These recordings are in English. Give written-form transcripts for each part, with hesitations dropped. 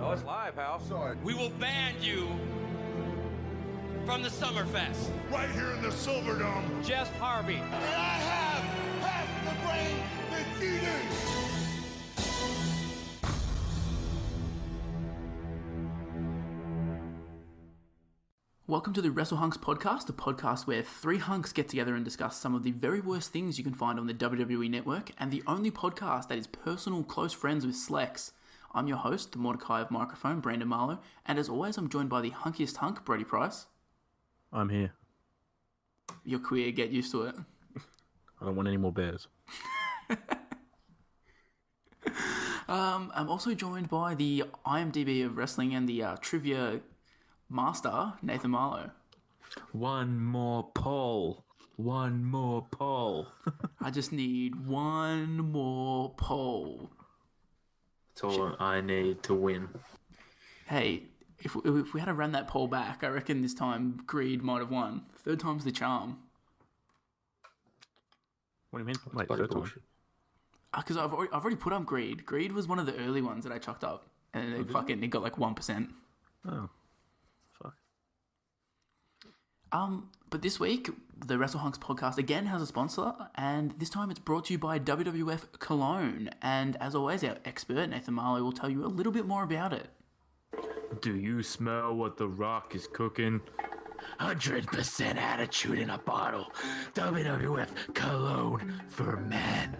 Oh, it's live, pal. Sorry. We will ban you from the Summerfest. Right here in the Silverdome. Jeff Harvey. And I have half the brain that you do. Welcome to the Wrestle Hunks Podcast, a podcast where three hunks get together and discuss some of the very worst things you can find on the WWE Network, and the only podcast that is personal close friends with Slex. I'm your host, the Mordecai of Microphone, Brandon Marlow, and as always, I'm joined by the hunkiest hunk, Brody Price. I'm here. You're queer, get used to it. I don't want any more bears. I'm also joined by the IMDb of wrestling and the trivia master, Nathan Marlow. One more poll. One more poll. I just need one more poll. That's all I need to win. Hey, if we had to run that poll back, I reckon this time Greed might have won. Third time's the charm. What do you mean? Wait, third time? Because I've already put up Greed. Greed was one of the early ones that I chucked up, and it got like 1%. Oh, fuck. But this week, the Wrestle Hunks podcast again has a sponsor, and this time it's brought to you by WWF Cologne. And as always, our expert, Nathan Marlow, will tell you a little bit more about it. Do you smell what The Rock is cooking? 100% attitude in a bottle. WWF Cologne for men.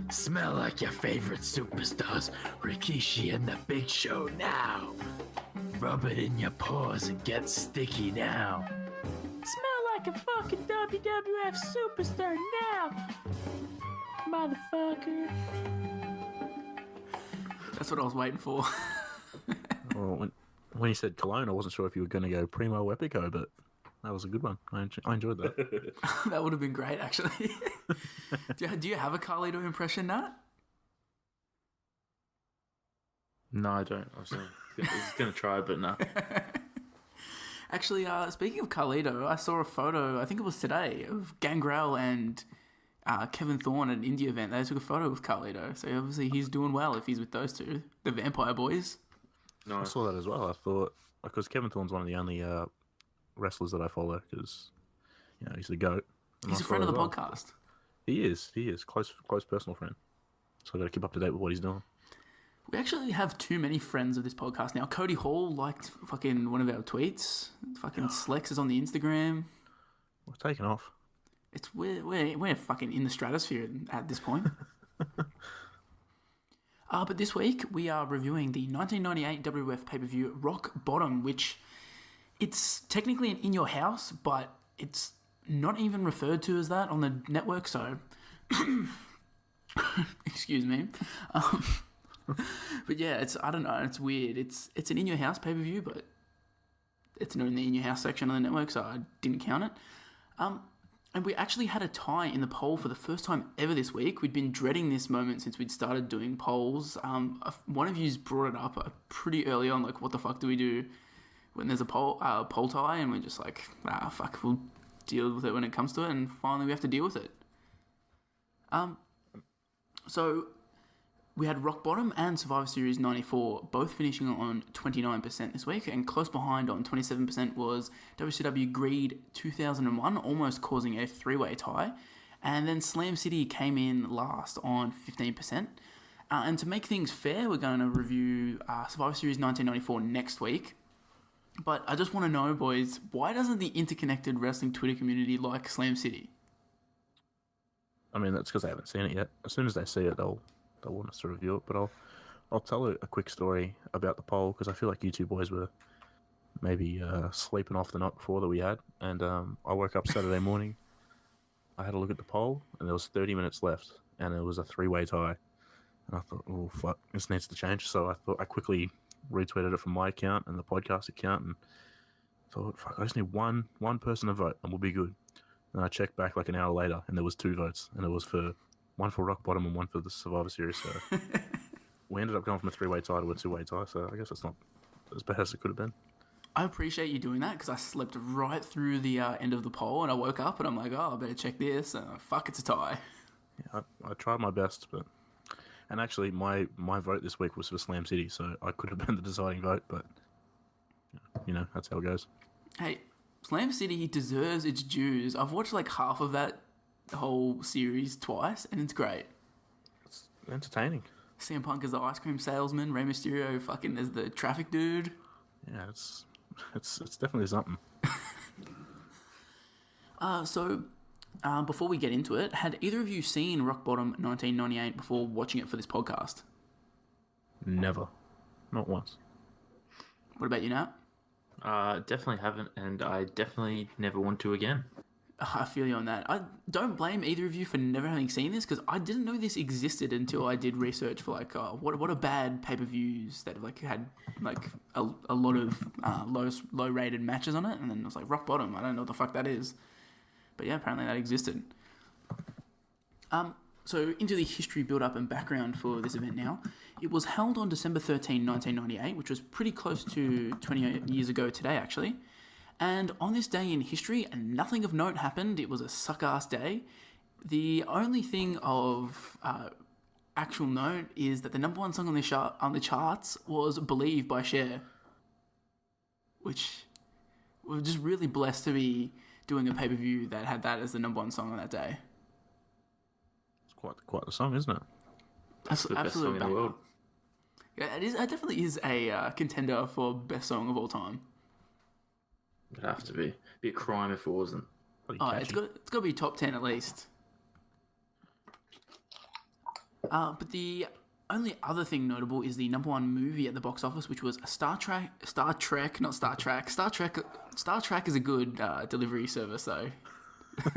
Smell like your favorite superstars, Rikishi and the Big Show now. Rub it in your pores and get sticky now. Smell like a fucking WWF superstar now, motherfucker. That's what I was waiting for. Well, when you said Cologne, I wasn't sure if you were going to go Primo Epico, but that was a good one. I enjoyed that. That would have been great, actually. Do you have a Carlito impression, Nat? No, I don't. I was going to try, but no. Actually, speaking of Carlito, I saw a photo, I think it was today, of Gangrel and Kevin Thorne at an indie event. They took a photo with Carlito, so obviously he's doing well if he's with those two, the Vampire Boys. No. I saw that as well. I thought, because Kevin Thorne's one of the only wrestlers that I follow, because he's the GOAT. He's a friend of the podcast. He is. Close personal friend. So I've got to keep up to date with what he's doing. We actually have too many friends of this podcast now. Cody Hall liked fucking one of our tweets. Fucking Slex is on the Instagram. We're taking off. We're fucking in the stratosphere at this point. But this week we are reviewing the 1998 WWF pay-per-view Rock Bottom, which it's technically an In Your House, but it's not even referred to as that on the network. So, excuse me. But yeah, I don't know, it's weird. It's an In Your House pay-per-view, but it's not in the In Your House section of the network, so I didn't count it. And we actually had a tie in the poll for the first time ever this week. We'd been dreading this moment since we'd started doing polls. One of you's brought it up pretty early on, like, what the fuck do we do when there's a poll tie? And we're just like, fuck, we'll deal with it when it comes to it, and finally we have to deal with it. So we had Rock Bottom and Survivor Series 94 both finishing on 29% this week, and close behind on 27% was WCW Greed 2001, almost causing a three-way tie. And then Slam City came in last on 15%. And to make things fair, we're going to review Survivor Series 1994 next week. But I just want to know, boys, why doesn't the interconnected wrestling Twitter community like Slam City? I mean, that's because they haven't seen it yet. As soon as they see it, they'll want us to review it. But I'll tell a quick story about the poll, because I feel like you two boys were maybe sleeping off the night before that we had. And I woke up Saturday morning. I had a look at the poll, and there was 30 minutes left, and it was a three-way tie. And I thought, oh fuck, this needs to change. So I quickly retweeted it from my account and the podcast account, and thought, fuck, I just need one person to vote, and we'll be good. And I checked back like an hour later, and there was 2 votes, and it was one for Rock Bottom and one for the Survivor Series. So we ended up going from a 3-way tie to a 2-way tie. So I guess it's not as bad as it could have been. I appreciate you doing that, because I slept right through the end of the poll, and I woke up and I'm like, I better check this. Fuck, it's a tie. Yeah, I tried my best, but And actually, my vote this week was for Slam City, so I could have been the deciding vote, but that's how it goes. Hey, Slam City deserves its dues. I've watched like half of that whole series twice, and it's great. It's entertaining. CM Punk as the ice cream salesman, Rey Mysterio fucking as the traffic dude. Yeah, it's definitely something. Before we get into it, had either of you seen Rock Bottom 1998 before watching it for this podcast? Never. Not once. What about you, Nat? Definitely haven't, and I definitely never want to again. I feel you on that. I don't blame either of you for never having seen this, because I didn't know this existed until I did research for like what are bad pay-per-views that like had like a lot of low-rated matches on it, and then I was like, Rock Bottom, I don't know what the fuck that is. But yeah, apparently that existed. So into the history build-up and background for this event now. It was held on December 13, 1998, which was pretty close to 20 years ago today, actually. And on this day in history, nothing of note happened. It was a suck-ass day. The only thing of actual note is that the number one song on the charts was Believe by Cher. Which, we're just really blessed to be doing a pay-per-view that had that as the number one song on that day. It's quite the song, isn't it? That's the best song in the world. Yeah, it is. It definitely is a contender for best song of all time. It'd have to be. It'd be a crime if it wasn't. It's got to be top 10 at least. But the only other thing notable is the number one movie at the box office, which was Star Trek. Star Trek is a good delivery service, though. I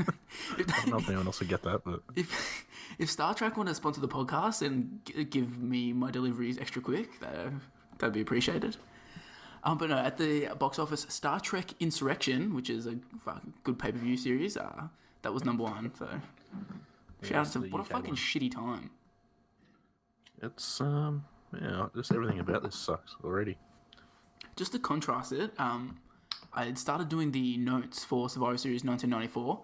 don't know if anyone else would get that, but if Star Trek want to sponsor the podcast and give me my deliveries extra quick, that'd be appreciated. But no, at the box office, Star Trek Insurrection, which is a good pay-per-view series, that was number one. So shout out to what a fucking shitty time. It's just everything about this sucks already. Just to contrast it, I had started doing the notes for Survivor Series 1994,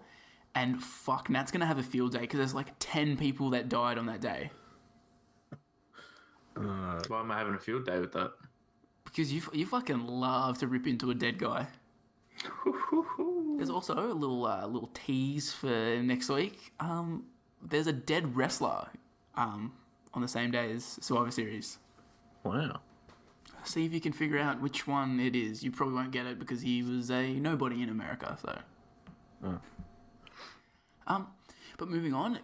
and fuck, Nat's gonna have a field day because there's like 10 people that died on that day. Why am I having a field day with that? Because you fucking love to rip into a dead guy. There's also a little tease for next week. There's a dead wrestler on the same day as Survivor Series. Wow. See if you can figure out which one it is. You probably won't get it because he was a nobody in America. So, but moving on,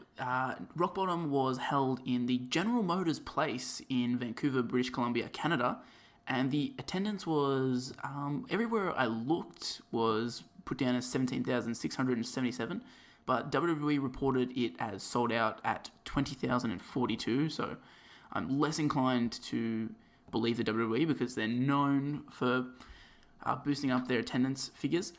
Rock Bottom was held in the General Motors Place in Vancouver, British Columbia, Canada, and the attendance was everywhere I looked was put down as 17,677, but WWE reported it as sold out at 20,042. So, I'm less inclined to believe the WWE because they're known for boosting up their attendance figures.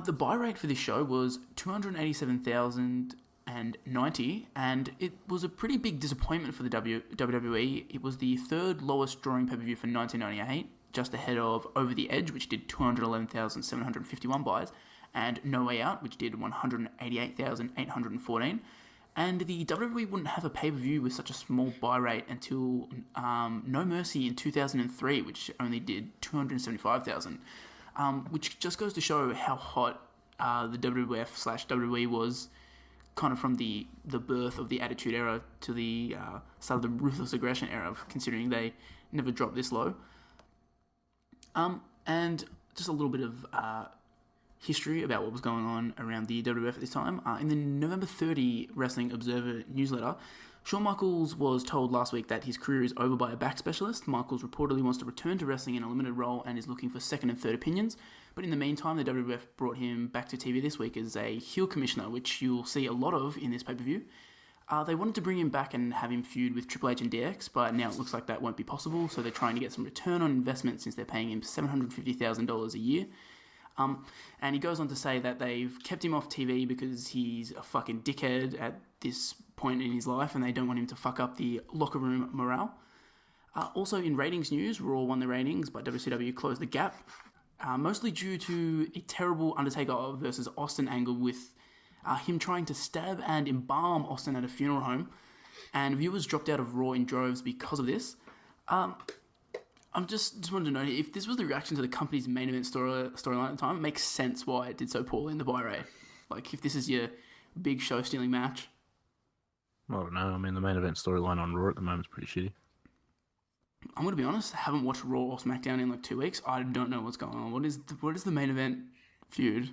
The buy rate for this show was 287,090, and it was a pretty big disappointment for the WWE. It was the third lowest drawing pay-per-view for 1998, just ahead of Over the Edge, which did 211,751 buys, and No Way Out, which did 188,814. And the WWE wouldn't have a pay-per-view with such a small buy rate until No Mercy in 2003, which only did 275,000, which just goes to show how hot the WWF/WWE was kind of from the birth of the Attitude Era to the start of the Ruthless Aggression Era, considering they never dropped this low. And just a little bit of history about what was going on around the WWF at this time. In the November 30 Wrestling Observer newsletter, Shawn Michaels was told last week that his career is over by a back specialist. Michaels reportedly wants to return to wrestling in a limited role and is looking for second and third opinions. But in the meantime, the WWF brought him back to TV this week as a heel commissioner, which you'll see a lot of in this pay-per-view. They wanted to bring him back and have him feud with Triple H and DX, but now it looks like that won't be possible, so they're trying to get some return on investment since they're paying him $750,000 a year. And he goes on to say that they've kept him off TV because he's a fucking dickhead at this point in his life and they don't want him to fuck up the locker room morale. Also in ratings news, Raw won the ratings, but WCW closed the gap, mostly due to a terrible Undertaker versus Austin angle with him trying to stab and embalm Austin at a funeral home. and viewers dropped out of Raw in droves because of this. I'm just wanted to know if this was the reaction to the company's main event storyline at the time. It makes sense why it did so poorly in the buy rate. Like, if this is your big show-stealing match. I don't know. I mean, the main event storyline on Raw at the moment is pretty shitty. I'm going to be honest, I haven't watched Raw or SmackDown in like 2 weeks. I don't know what's going on. What is the main event feud?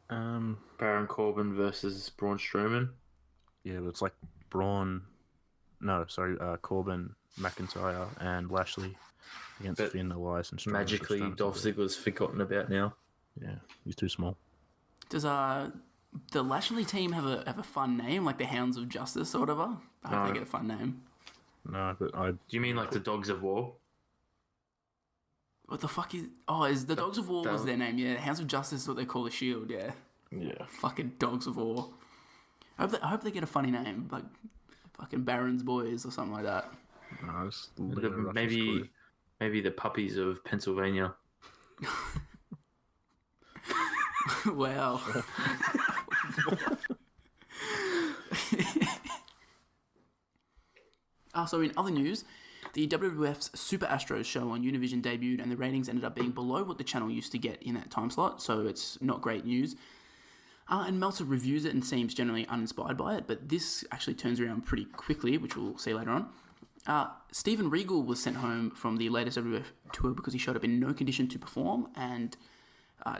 Baron Corbin versus Braun Strowman. Yeah, but it's like Corbin, McIntyre, and Lashley against Finn, Elias, and Strowman. Magically, Dolph Ziggler's forgotten about now. Yeah, he's too small. Does the Lashley team have a fun name, like the Hounds of Justice or whatever? I hope they get a fun name. No, but Do you mean like the Dogs of War? What the fuck is... Oh, is the Dogs of War was their name, yeah. Hounds of Justice is what they call the Shield, yeah. Yeah. Fucking Dogs of War. I hope they get a funny name, like fucking Baron's Boys or something like that. no, Maybe the Puppies of Pennsylvania. Wow. So in other news, the WWF's Super Astros show on Univision debuted, and the ratings ended up being below what the channel used to get in that time slot, so it's not great news. And Meltzer reviews it and seems generally uninspired by it, but this actually turns around pretty quickly, which we'll see later on. Steven Regal was sent home from the latest WWF tour because he showed up in no condition to perform, and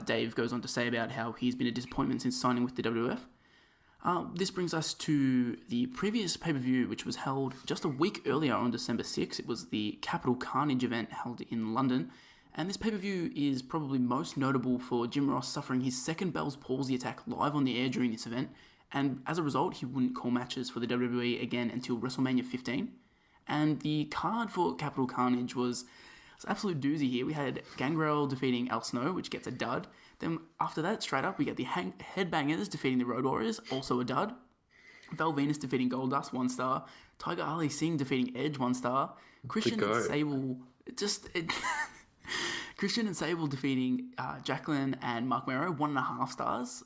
Dave goes on to say about how he's been a disappointment since signing with the WWF. This brings us to the previous pay-per-view, which was held just a week earlier on December 6th. It was the Capital Carnage event held in London, and this pay-per-view is probably most notable for Jim Ross suffering his second Bell's palsy attack live on the air during this event, and as a result, he wouldn't call matches for the WWE again until WrestleMania 15. And the card for Capital Carnage was an absolute doozy here. We had Gangrel defeating Al Snow, which gets a dud. Then after that, straight up, we get the Headbangers defeating the Road Warriors, also a dud. Val Venus defeating Goldust, 1 star. Tiger Ali Singh defeating Edge, 1 star. Christian and Sable, Christian and Sable defeating Jacqueline and Mark Mero, 1.5 stars.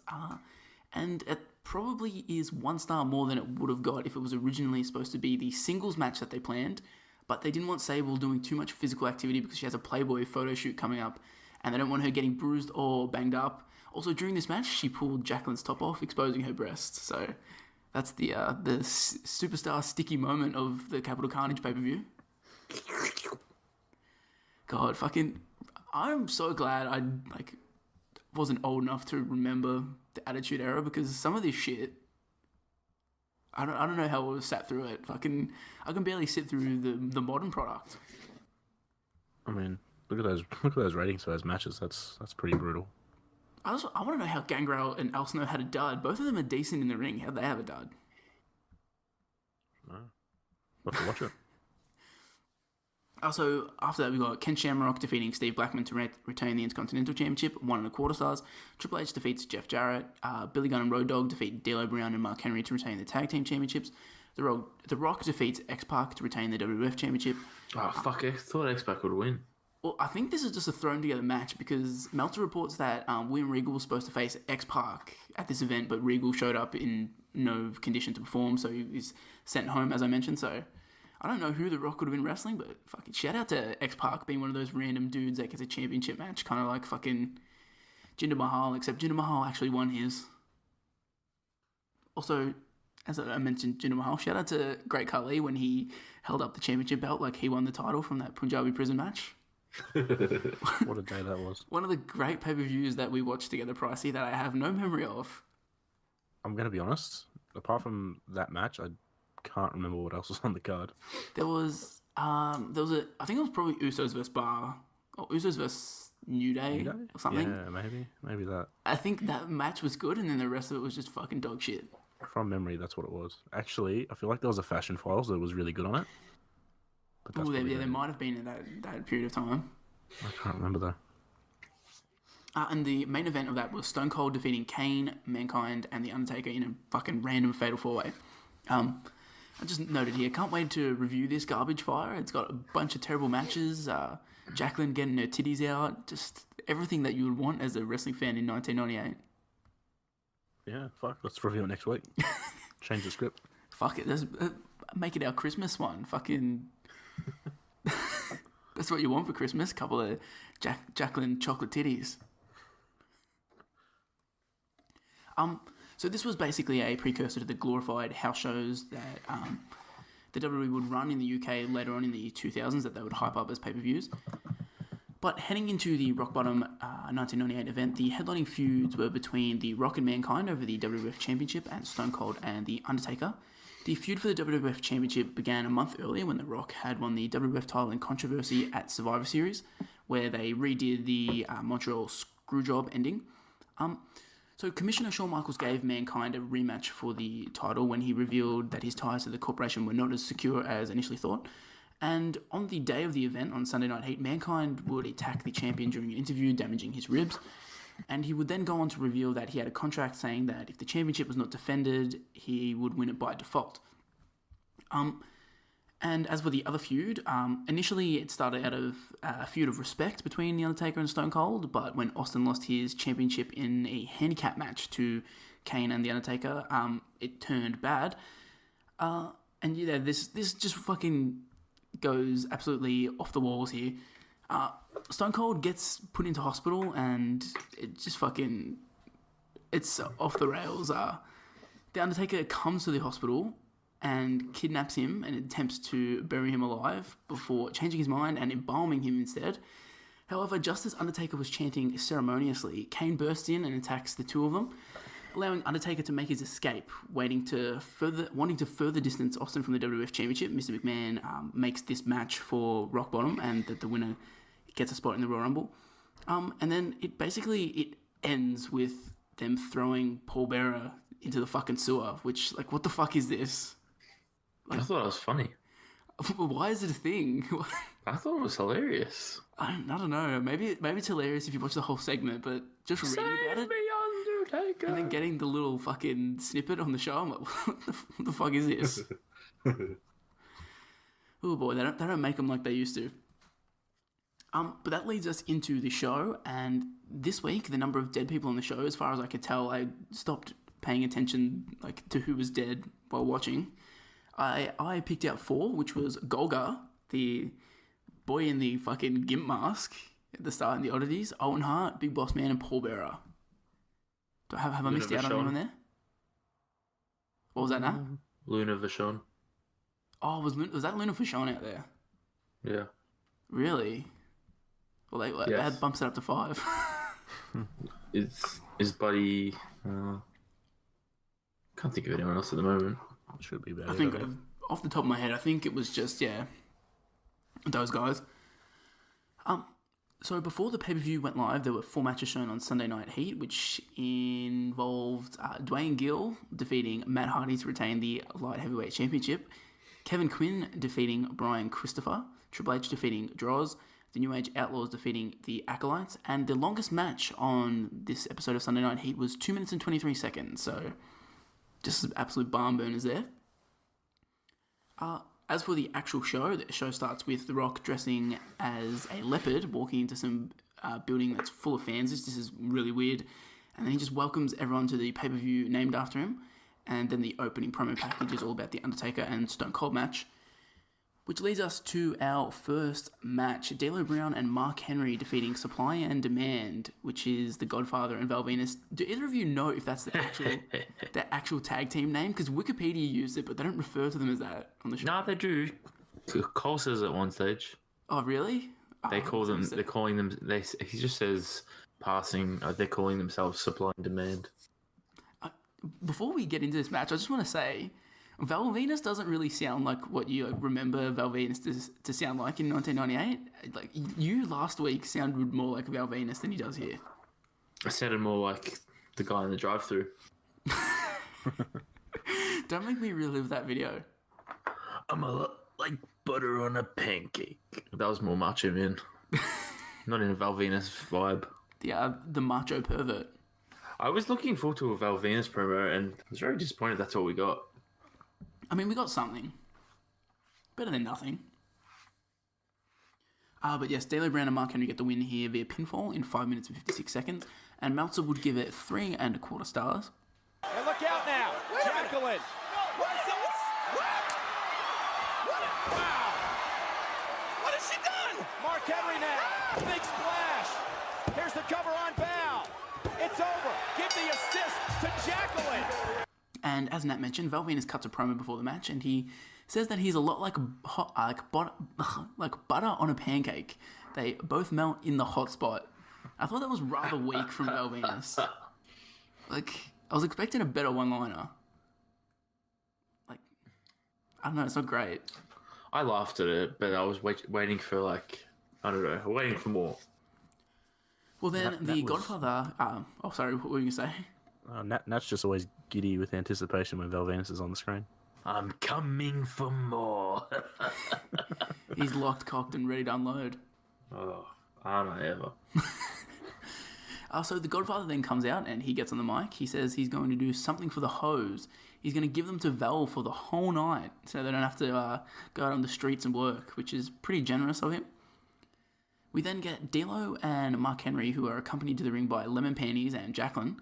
And it probably is 1 star more than it would have got if it was originally supposed to be the singles match that they planned. But they didn't want Sable doing too much physical activity because she has a Playboy photo shoot coming up, and they don't want her getting bruised or banged up. Also, during this match, she pulled Jacqueline's top off, exposing her breasts. So that's the superstar sticky moment of the Capital Carnage pay-per-view. God, fucking... I'm so glad I wasn't old enough to remember the Attitude Era, because some of this shit... I don't know how I sat through it. I can barely sit through the modern product. I mean, look at those ratings for those matches. That's pretty brutal. I want to know how Gangrel and Al Snow had a dud. Both of them are decent in the ring. How'd they have a dud? No. We'll have to watch it. Also, after that, we got Ken Shamrock defeating Steve Blackman to retain the Intercontinental Championship, 1.25 stars. Triple H defeats Jeff Jarrett. Billy Gunn and Road Dogg defeat D'Lo Brown and Mark Henry to retain the Tag Team Championships. The Rock defeats X-Pac to retain the WWF Championship. Oh, fuck, I thought X-Pac would win. Well, I think this is just a thrown-together match because Meltzer reports that William Regal was supposed to face X-Pac at this event, but Regal showed up in no condition to perform, so he was sent home, as I mentioned, so... I don't know who The Rock would have been wrestling, but fucking shout out to X-Pac being one of those random dudes that gets a championship match, kind of like fucking Jinder Mahal, except Jinder Mahal actually won his. Also, as I mentioned, Jinder Mahal, shout out to Great Khali when he held up the championship belt like he won the title from that Punjabi prison match. What a day that was. One of the great pay-per-views that we watched together, Pricey, that I have no memory of. I'm going to be honest, apart from that match, I can't remember what else was on the card. There was I think it was probably Usos versus Bar, or Usos versus New Day or something. Yeah, maybe that. I think that match was good, and then the rest of it was just fucking dog shit. From memory, that's what it was. Actually, I feel like there was a Fashion Files that was really good on it. Oh, there might have been in that period of time. I can't remember though. And the main event of that was Stone Cold defeating Kane, Mankind, and The Undertaker in a fucking random fatal 4-way. I just noted here, can't wait to review this garbage fire. It's got a bunch of terrible matches. Jacqueline getting her titties out. Just everything that you would want as a wrestling fan in 1998. Yeah, fuck. Let's review it next week. Change the script. Fuck it. There's make it our Christmas one. Fucking. That's what you want for Christmas. A couple of Jacqueline chocolate titties. So this was basically a precursor to the glorified house shows that the WWE would run in the UK later on in the 2000s that they would hype up as pay-per-views. But heading into the Rock Bottom 1998 event, the headlining feuds were between The Rock and Mankind over the WWF Championship and Stone Cold and The Undertaker. The feud for the WWF Championship began a month earlier when The Rock had won the WWF title in controversy at Survivor Series, where they redid the Montreal Screwjob ending. So Commissioner Shawn Michaels gave Mankind a rematch for the title when he revealed that his ties to the corporation were not as secure as initially thought. And on the day of the event, on Sunday Night Heat, Mankind would attack the champion during an interview, damaging his ribs. And he would then go on to reveal that he had a contract saying that if the championship was not defended, he would win it by default. And as for the other feud, initially it started out of a feud of respect between The Undertaker and Stone Cold, but when Austin lost his championship in a handicap match to Kane and The Undertaker, it turned bad. And yeah, this just fucking goes absolutely off the walls here. Stone Cold gets put into hospital and it just fucking... It's off the rails. The Undertaker comes to the hospital and kidnaps him and attempts to bury him alive before changing his mind and embalming him instead. However, just as Undertaker was chanting ceremoniously, Kane bursts in and attacks the two of them, allowing Undertaker to make his escape, wanting to further distance Austin from the WWF Championship. Mr. McMahon makes this match for Rock Bottom and that the winner gets a spot in the Royal Rumble. And then it ends with them throwing Paul Bearer into the fucking sewer, which, like, what the fuck is this? I thought it was funny. Why is it a thing? I thought it was hilarious. I don't know. Maybe it's hilarious if you watch the whole segment, but just reading about it Undertaker! and then getting the little fucking snippet on the show, I'm like, what the fuck is this? Oh boy, they don't make them like they used to. But that leads us into the show, and this week the number of dead people on the show, as far as I could tell, I stopped paying attention to who was dead while watching. I picked out 4, which was Golga, the boy in the fucking gimp mask at the start in the Oddities, Owen Hart, Big Boss Man, and Paul Bearer. Have I missed out on anyone there? What was that now? Luna Vachon. Oh, was that Luna Vachon out there? Yeah. Really? Well, they had bumps it up to 5. It's his buddy. Can't think of anyone else at the moment. Should be better. I think off the top of my head, I think it was just those guys. So before the pay-per-view went live, there were 4 matches shown on Sunday Night Heat, which involved Dwayne Gill defeating Matt Hardy to retain the Light Heavyweight Championship, Kevin Quinn defeating Brian Christopher, Triple H defeating Droz, the New Age Outlaws defeating the Acolytes, and the longest match on this episode of Sunday Night Heat was 2 minutes and 23 seconds, so just absolute barn burners there. As for the actual show, the show starts with The Rock dressing as a leopard, walking into some building that's full of fans. This is really weird. And then he just welcomes everyone to the pay-per-view named after him. And then the opening promo package is all about the Undertaker and Stone Cold match. Which leads us to our first match. D'Lo Brown and Mark Henry defeating Supply and Demand, which is the Godfather and Val Venus. Do either of you know if that's the actual tag team name? Because Wikipedia used it, but they don't refer to them as that on the show. No, they do. Cole says at one stage. Oh, really? They call them. They're calling them. He just says passing. They're calling themselves Supply and Demand. Before we get into this match, I just want to say, Val Venus doesn't really sound like what you remember Val Venus to sound like in 1998. Like, you last week sounded more like Val Venus than he does here. I sounded more like the guy in the drive-thru. Don't make me relive that video. I'm a lot like butter on a pancake. That was more Macho Man. Not in a Val Venus vibe. The macho pervert. I was looking forward to a Val Venus promo, and I was very disappointed that's all we got. I mean, we got something. Better than nothing. But yes, D'Lo Brown and Mark Henry get the win here via pinfall in 5 minutes and 56 seconds. And Meltzer would give it 3.25 stars. And look out now. Jacqueline. Mark Henry now. Big splash. Here's the cover on Val. It's over. Give the assist to Jacqueline. And as Nat mentioned, Val Venus cuts a promo before the match, and he says that he's a lot like butter on a pancake. They both melt in the hot spot. I thought that was rather weak from Val Venus. Like, I was expecting a better one-liner. Like, I don't know, it's not great. I laughed at it, but I was waiting for, like, I don't know, waiting for more. Well, then the Godfather... sorry, what were you going to say? Nat's just always giddy with anticipation when Val Venus is on the screen. I'm coming for more. He's locked, cocked, and ready to unload. Oh, aren't I ever? So the Godfather then comes out and he gets on the mic. He says he's going to do something for the hoes. He's going to give them to Val for the whole night so they don't have to go out on the streets and work, which is pretty generous of him. We then get D'Lo and Mark Henry, who are accompanied to the ring by Lemon Panties and Jacqueline.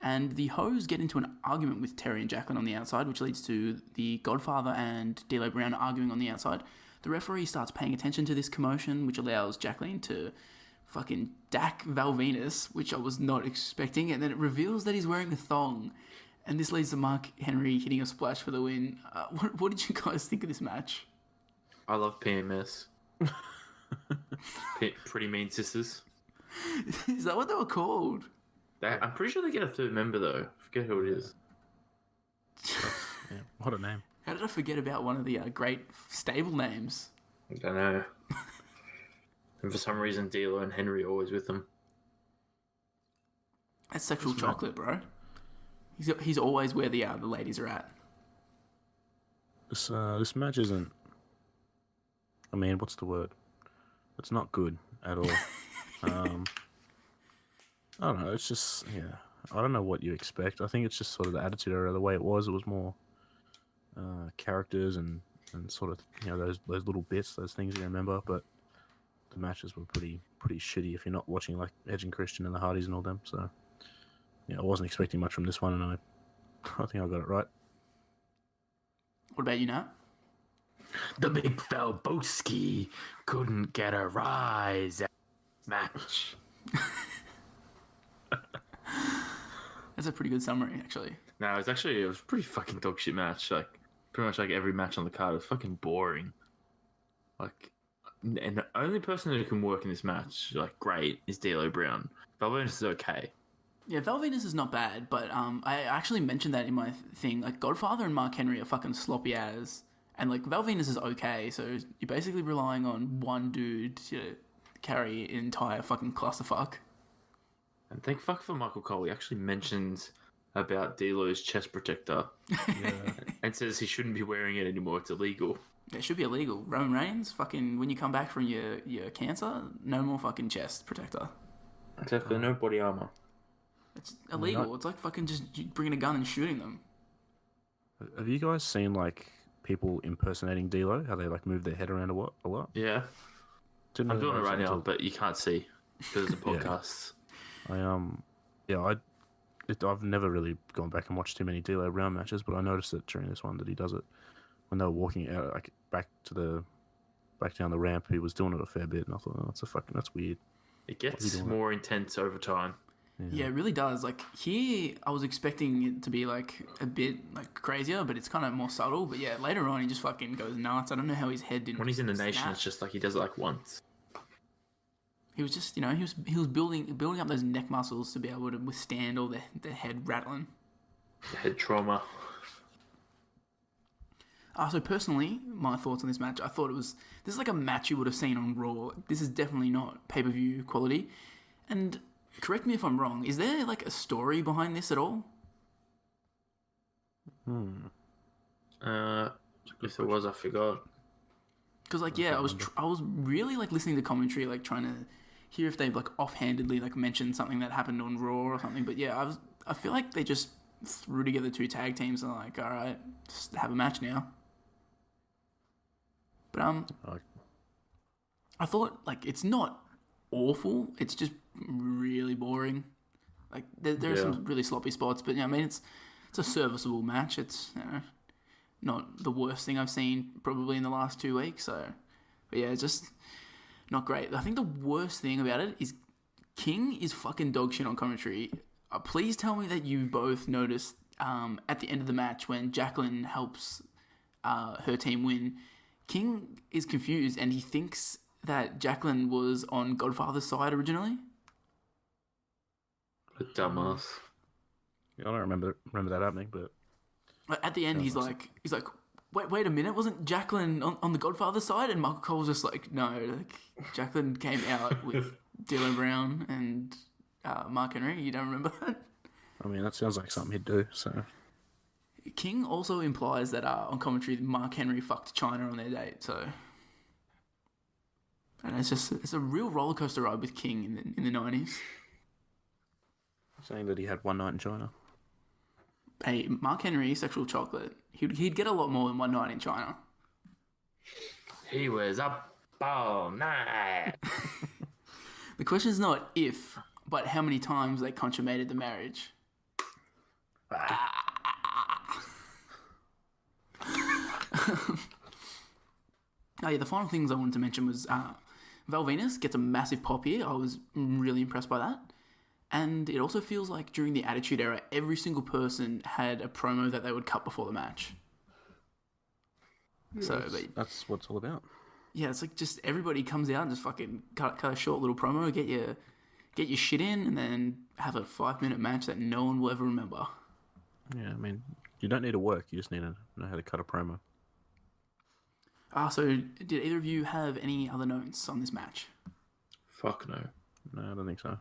And the hoes get into an argument with Terry and Jacqueline on the outside, which leads to the Godfather and D'Lo Brown arguing on the outside. The referee starts paying attention to this commotion, which allows Jacqueline to fucking dack Val Venus, which I was not expecting, and then it reveals that he's wearing a thong. And this leads to Mark Henry hitting a splash for the win. What did you guys think of this match? I love PMS. Pretty Mean Sisters. Is that what they were called? I'm pretty sure they get a third member, though. I forget who it is. Yeah, what a name. How did I forget about one of the great stable names? I don't know. And for some reason, D'Lo and Henry are always with them. That's sexual chocolate, bro. He's always where the ladies are at. This match isn't... I mean, what's the word? It's not good at all. I don't know, it's just... Yeah, I don't know what you expect. I think it's just sort of the attitude era, the way it was. It was more characters and sort of, you know, those little bits, those things you remember, but the matches were pretty shitty if you're not watching like Edge and Christian and the Hardys and all them. So yeah, I wasn't expecting much from this one, and I think I got it right. What about you, Nat? The big Falboski couldn't get a rise at match. That's a pretty good summary, actually. No, it was a pretty fucking dog shit match. Like, pretty much like every match on the card was fucking boring. Like, and the only person who can work in this match, like, great, is D'Lo Brown. Val Venus is okay. Yeah, Val Venus is not bad, but I actually mentioned that in my thing. Like, Godfather and Mark Henry are fucking sloppy as, and like Val Venus is okay. So you're basically relying on one dude to carry an entire fucking clusterfuck. And thank fuck for Michael Cole. He actually mentions about D'Lo's chest protector, and says he shouldn't be wearing it anymore. It's illegal. It should be illegal. Roman Reigns, fucking, when you come back from your cancer, no more fucking chest protector. Exactly, no body armor. It's illegal. It's like fucking just bringing a gun and shooting them. Have you guys seen like people impersonating D'Lo? How they like move their head around a lot? Yeah. Didn't I'm really doing it notice right now, until- but you can't see because it's a podcast. I've never really gone back and watched too many D'Lo Brown matches, but I noticed it during this one that he does it when they were walking out, like back down the ramp. He was doing it a fair bit, and I thought, that's weird. It gets more intense over time. Yeah, it really does. Like, here, I was expecting it to be, like, a bit, like, crazier, but it's kind of more subtle. But, yeah, later on, he just fucking goes nuts. I don't know how his head didn't When he's in the snap. nation, it's just like he does it, like, once. He was just, he was building up those neck muscles to be able to withstand all the head rattling. The head trauma. So, personally, my thoughts on this match, I thought this is like a match you would have seen on Raw. This is definitely not pay-per-view quality. And... correct me if I'm wrong. Is there like a story behind this at all? If there was, I forgot. Because like, yeah, I was really like listening to commentary, like trying to hear if they've like offhandedly like mentioned something that happened on Raw or something. But yeah, I feel like they just threw together two tag teams and like, all right, just have a match now. But I thought like it's not awful. It's just really boring. Like there are some really sloppy spots, but yeah, I mean it's a serviceable match. It's not the worst thing I've seen probably in the last 2 weeks. So, but yeah, just not great. I think the worst thing about it is King is fucking dog shit on commentary. Please tell me that you both noticed at the end of the match when Jacqueline helps her team win, King is confused and he thinks that Jacqueline was on Godfather's side originally. A dumbass. Yeah, I don't remember that happening, but At the end, he's like, wait a minute, wasn't Jacqueline on the Godfather side? And Michael Cole was just like, no, like Jacqueline came out with Dylan Brown and Mark Henry. You don't remember that? I mean, that sounds like something he'd do. So King also implies that on commentary, Mark Henry fucked China on their date. So, and it's a real roller coaster ride with King in the 90s. saying that he had one night in China. Hey, Mark Henry, sexual chocolate. He'd get a lot more than one night in China. He was up all night. The question is not if, but how many times they consummated the marriage. Oh yeah, the final things I wanted to mention was Val Venus gets a massive pop here. I was really impressed by that. And it also feels like during the Attitude Era, every single person had a promo that they would cut before the match. Yes, So that's what it's all about. yeah, it's like just everybody comes out and just fucking cut a short little promo, get your shit in, and then have a 5-minute match that no one will ever remember. Yeah, I mean, you don't need to work. You just need to know how to cut a promo. So did either of you have any other notes on this match? Fuck no. No, I don't think so.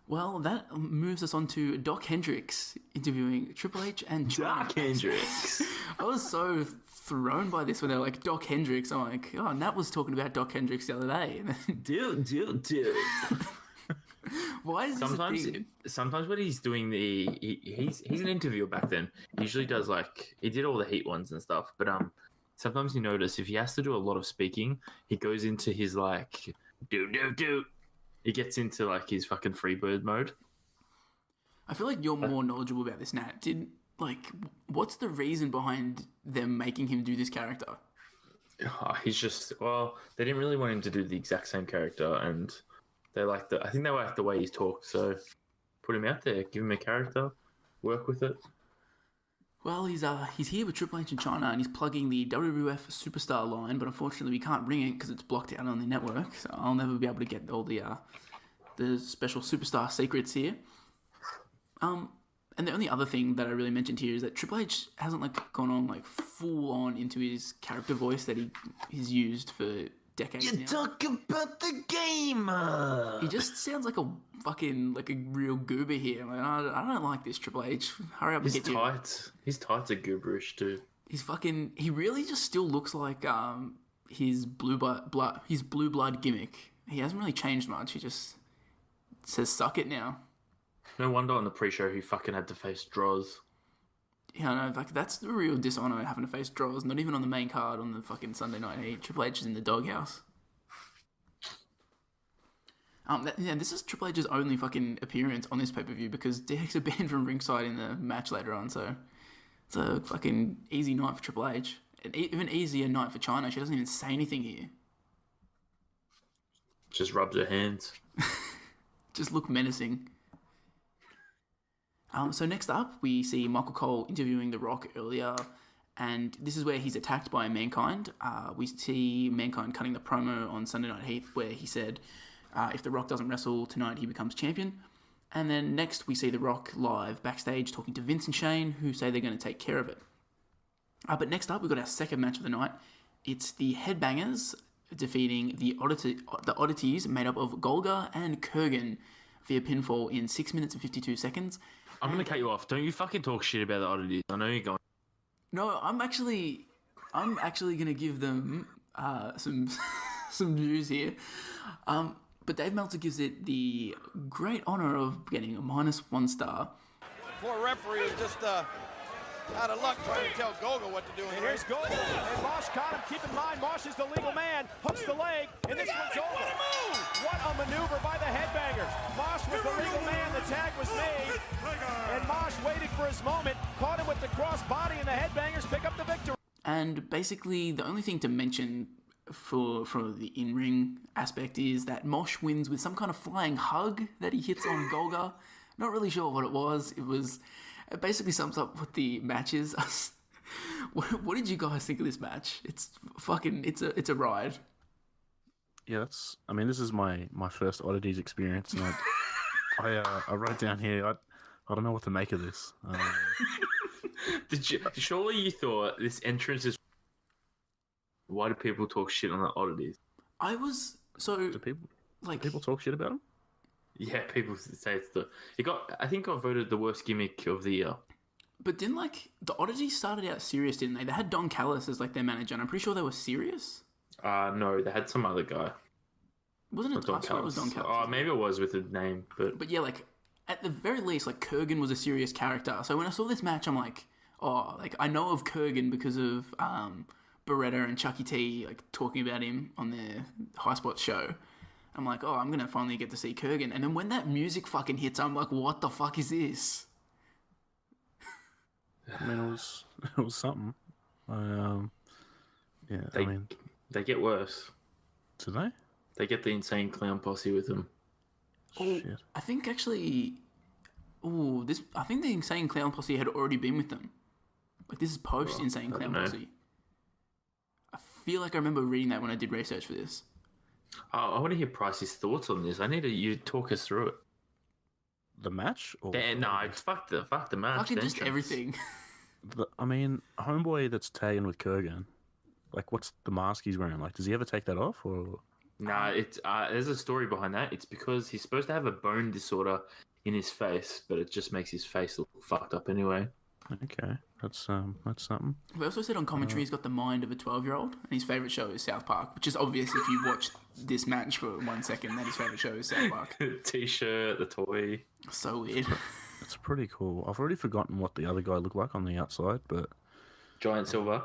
Well, that moves us on to Doc Hendricks interviewing Triple H and China. Doc Hendricks. I was so thrown by this when they were like, Doc Hendricks. I'm like, oh, Nat was talking about Doc Hendricks the other day. Dude. Why is this a thing? Sometimes when he's doing he's an interviewer back then. He usually does he did all the heat ones and stuff. But sometimes you notice if he has to do a lot of speaking, he goes into his do. He gets into his fucking Freebird mode. I feel like you're more knowledgeable about this, Nat. What's the reason behind them making him do this character? He's just they didn't really want him to do the exact same character, and I think they like the way he talks, so put him out there, give him a character, work with it. Well, he's here with Triple H in China, and he's plugging the WWF Superstar line, but unfortunately we can't bring it because it's blocked out on the network, so I'll never be able to get all the special Superstar secrets here. And the only other thing that I really mentioned here is that Triple H hasn't gone on full on into his character voice that he's used for decades now. Talk about the game. He just sounds like a fucking a real goober here. I don't like this, Triple H. Hurry up and get you. His tights are gooberish too. He really just still looks like his blue blood gimmick. He hasn't really changed much. He just says suck it now. No wonder on the pre-show he fucking had to face Droz. Yeah, I know, that's the real dishonor having to face Droz. Not even on the main card on the fucking Sunday Night Heat. Triple H is in the doghouse. This is Triple H's only fucking appearance on this pay-per-view because DX are banned from ringside in the match later on, so it's a fucking easy night for Triple H. An even easier night for China. She doesn't even say anything here. Just rubs her hands. Just look menacing. So next up, we see Michael Cole interviewing The Rock earlier, and this is where he's attacked by Mankind. We see Mankind cutting the promo on Sunday Night Heat where he said, if The Rock doesn't wrestle tonight, he becomes champion. And then next, we see The Rock live backstage talking to Vince and Shane, who say they're going to take care of it. But next up, we've got our second match of the night. It's the Headbangers defeating the Oddities, made up of Golga and Kurrgan, via pinfall in 6 minutes and 52 seconds. I'm going to cut you off. Don't you fucking talk shit about the Oddities. I know you're going. No, I'm actually going to give them some news here. But Dave Meltzer gives it the great honor of getting a -1 star. Poor referee is just out of luck trying to tell Golga what to do. And here's Golga, and Mosh caught him. Keep in mind, Mosh is the legal man. Hooks the leg, and this one's over. What a maneuver by the Headbangers. Mosh was the legal man. The tag was made, and Mosh waited for his moment, caught him with the cross body, and the Headbangers pick up the victory. And basically, the only thing to mention for the in-ring aspect is that Mosh wins with some kind of flying hug that he hits on Golga. Not really sure what it was. It basically sums up what the match is. What did you guys think of this match? It's a ride. Yeah, this is my first Oddities experience, and I wrote down here. I don't know what to make of this. Surely you thought this entrance is. Why do people talk shit on the Oddities? Do people talk shit about them? Yeah, people say it's I think got voted the worst gimmick of the year. But didn't the Oddities started out serious, didn't they? They had Don Callis as their manager, and I'm pretty sure they were serious. No, they had some other guy. Wasn't it? Don I thought it was Don Callis. Oh, maybe it was with the name, but yeah, at the very least, Kurrgan was a serious character. So when I saw this match, I'm I know of Kurrgan because of Beretta and Chucky T talking about him on their High Spots show. I'm I'm gonna finally get to see Kurrgan. And then when that music fucking hits, I'm what the fuck is this? I mean, it was something. They get worse. Do they? They get the Insane Clown Posse with them. Oh, shit. I think actually... I think the Insane Clown Posse had already been with them. This is post Insane Clown Posse. I feel I remember reading that when I did research for this. I want to hear Price's thoughts on this. I need you to talk us through it. The match? No, fuck the match. Fucking just everything. Homeboy that's tagging with Kurrgan, what's the mask he's wearing? Does he ever take that off? Or Nah, it's there's a story behind that. It's because he's supposed to have a bone disorder in his face, but it just makes his face look fucked up anyway. Okay, that's something. We also said on commentary he's got the mind of a 12-year-old, and his favourite show is South Park, which is obvious if you watch this match for 1 second that his favourite show is South Park. T-shirt, the toy. So weird. It's pretty cool. I've already forgotten what the other guy looked like on the outside, but... Giant Silver,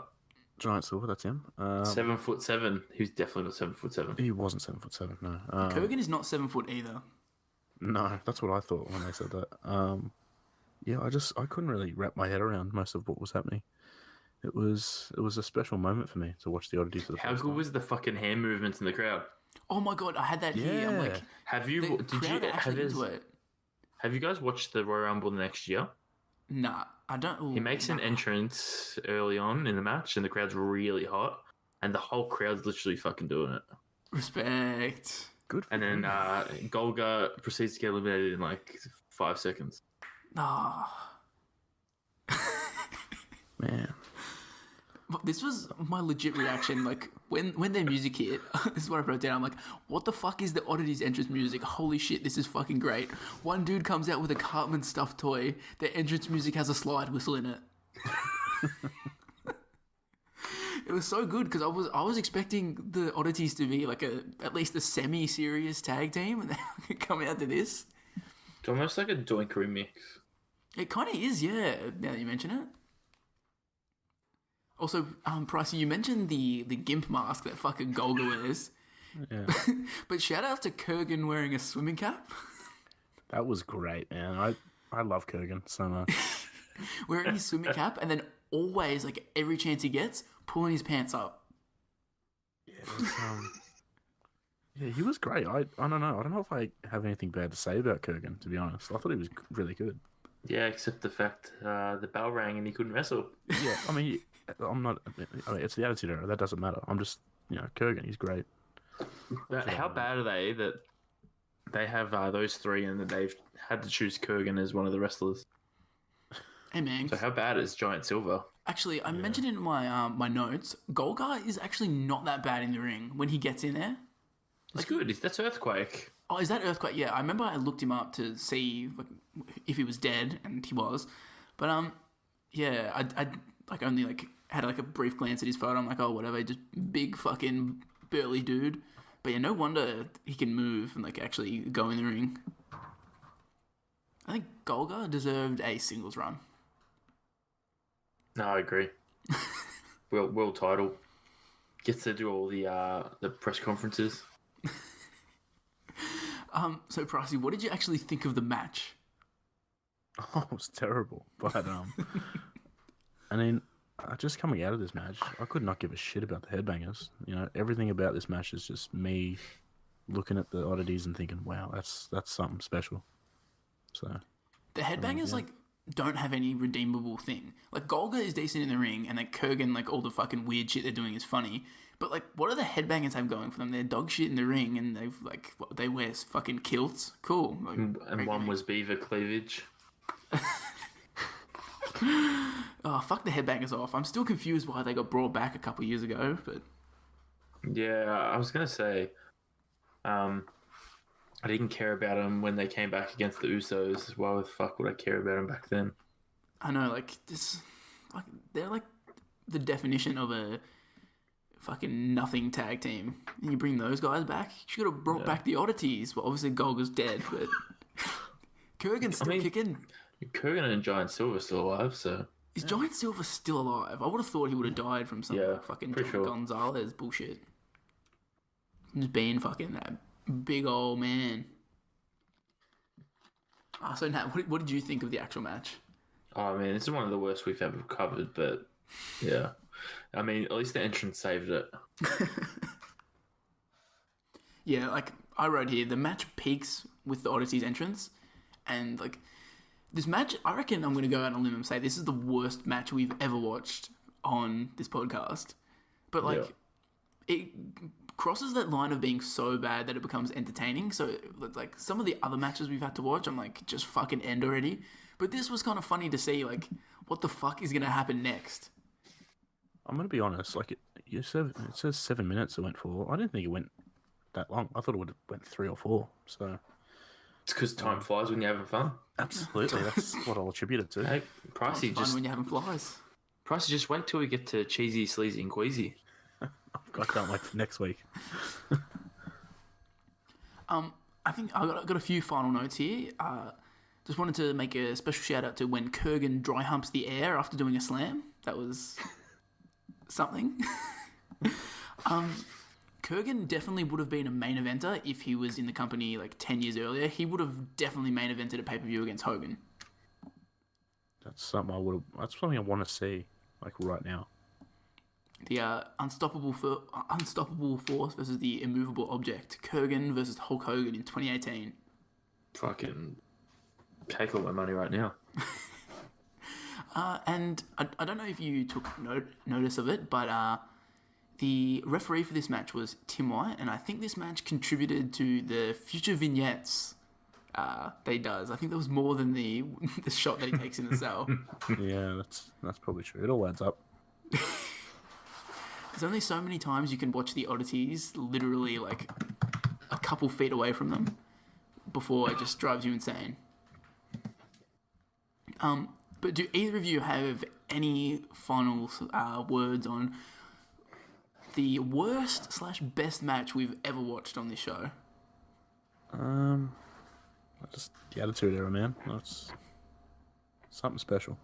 that's him. 7'7". He was definitely not 7'7". He wasn't 7'7", no. Kurrgan is not 7 foot either. No, that's what I thought when they said that. I couldn't really wrap my head around most of what was happening. It was a special moment for me to watch the Oddities for the How good was the fucking hand movements in the crowd? Oh my god, I had that here. I'm have you guys watched the Royal Rumble next year? Nah, I don't. He makes an entrance early on in the match, and the crowd's really hot, and the whole crowd's literally fucking doing it. Respect. Good. And then Golga proceeds to get eliminated in 5 seconds. Ah. Man. This was my legit reaction. When their music hit, this is what I wrote down. I'm what the fuck is the Oddities entrance music? Holy shit, this is fucking great. One dude comes out with a Cartman stuffed toy. Their entrance music has a slide whistle in it. It was so good because I was expecting the Oddities to be at least a semi-serious tag team, and they come out to this. It's almost like a Doink remix. It kind of is, yeah. Now that you mention it. Also, Pricey, you mentioned the gimp mask that fucking Golga wears. Yeah. But shout out to Kurrgan wearing a swimming cap. That was great, man. I love Kurrgan so much. Wearing his swimming cap, and then always, every chance he gets, pulling his pants up. Yeah, he was great. I don't know. I don't know if I have anything bad to say about Kurrgan, to be honest. I thought he was really good. Yeah, except the fact the bell rang and he couldn't wrestle. Yeah, I'm not... it's the Attitude Era. That doesn't matter. I'm just... Kurrgan, he's great. How bad are they that they have those three and that they've had to choose Kurrgan as one of the wrestlers? Hey, man. So how bad is Giant Silver? Actually, I mentioned in my my notes, Golga is actually not that bad in the ring when he gets in there. It's good. That's Earthquake. Oh, is that Earthquake? Yeah, I remember I looked him up to see if he was dead, and he was. But yeah, I only had a brief glance at his photo. I'm oh, whatever, just big fucking burly dude. But yeah, no wonder he can move and actually go in the ring. I think Golga deserved a singles run. No, I agree. World title. Gets to do all the press conferences. So Pricey, what did you actually think of the match? Oh, it was terrible. But just coming out of this match, I could not give a shit about the headbangers. You know, everything about this match is just me looking at the oddities and thinking, wow, that's something special. So the headbangers like don't have any redeemable thing. Like Golga is decent in the ring, and like Kurrgan, like all the fucking weird shit they're doing is funny. But like, what do the headbangers have going for them? They're dog shit in the ring, and they wear fucking kilts. Cool. Like, and one was beaver cleavage. Oh, fuck the headbangers off. I'm still confused why they got brought back a couple years ago, but Yeah, I was gonna say, I didn't care about them when they came back against the Usos. Why the fuck would I care about them back then? I know, like, this, like, they're like the definition of a fucking nothing tag team. And you bring those guys back? You should have brought back the Oddities. Well, obviously Golga's dead, but Kurrgan's still kicking. Kurrgan and Giant Silver still alive, so... Is Giant Silver still alive? I would have thought he would have died from some fucking John Gonzalez bullshit. Just being fucking that big old man. So Nat, what did you think of the actual match? Oh man, this is one of the worst we've ever covered, but yeah. I mean, at least the entrance saved it. Yeah, like I wrote here, the match peaks with the Oddities entrance, and like this match, I reckon I'm going to go out on a limb and say this is the worst match we've ever watched on this podcast. But like, it crosses that line of being so bad that it becomes entertaining. So like some of the other matches we've had to watch, I'm like, just fucking end already. But this was kind of funny to see, like, what the fuck is going to happen next? I'm going to be honest, like, it says 7 minutes it went for. I didn't think it went that long. I thought it would have went 3 or 4, so... It's because time flies when you're having fun. Absolutely, that's what I'll attribute it to. Hey, Pricey, fun when you're having flies. Pricey, just wait till we get to Cheesy, Sleazy and Queasy. I can't wait for next week. I think I got a few final notes here. Just wanted to make a special shout out to when Kurrgan dry humps the air after doing a slam. That was something. Kurrgan definitely would have been a main eventer if he was in the company like 10 years earlier. He would have definitely main evented a pay-per-view against Hogan. That's something I want to see, like, right now. The unstoppable force versus the immovable object. Kurrgan versus Hulk Hogan in 2018. Fucking take all my money right now. And I don't know if you took notice of it, but the referee for this match was Tim White, and I think this match contributed to the future vignettes that he does. I think there was more than the shot that he takes in the cell. Yeah, that's probably true. It all adds up. There's only so many times you can watch the Oddities literally like a couple feet away from them before it just drives you insane. But do either of you have any final words on the worst/best match we've ever watched on this show? Just the Attitude Era, man. That's something special.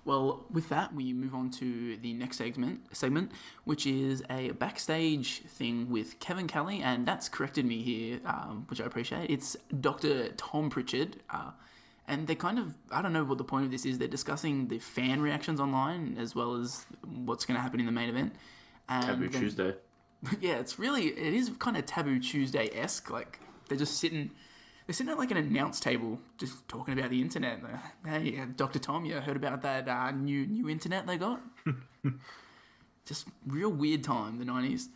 Well, with that, we move on to the next segment, which is a backstage thing with Kevin Kelly, and that's corrected me here, which I appreciate. It's Dr. Tom Pritchard, and they kind of, I don't know what the point of this is, they're discussing the fan reactions online, as well as what's going to happen in the main event. And Taboo Tuesday. Yeah, it is kind of Taboo Tuesday-esque, like, they're sitting at like an announce table, just talking about the internet. Hey, Dr. Tom, you heard about that new internet they got? Just real weird time, the 90s.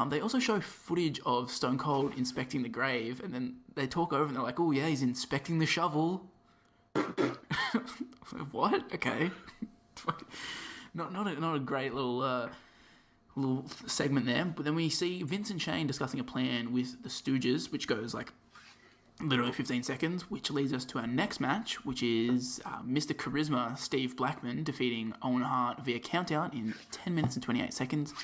They also show footage of Stone Cold inspecting the grave, and then they talk over and they're like, oh yeah, he's inspecting the shovel. What? Okay. Not a great little segment there. But then we see Vince and Shane discussing a plan with the Stooges, which goes like literally 15 seconds, which leads us to our next match, which is Mr. Charisma, Steve Blackman, defeating Owen Hart via countout in 10 minutes and 28 seconds.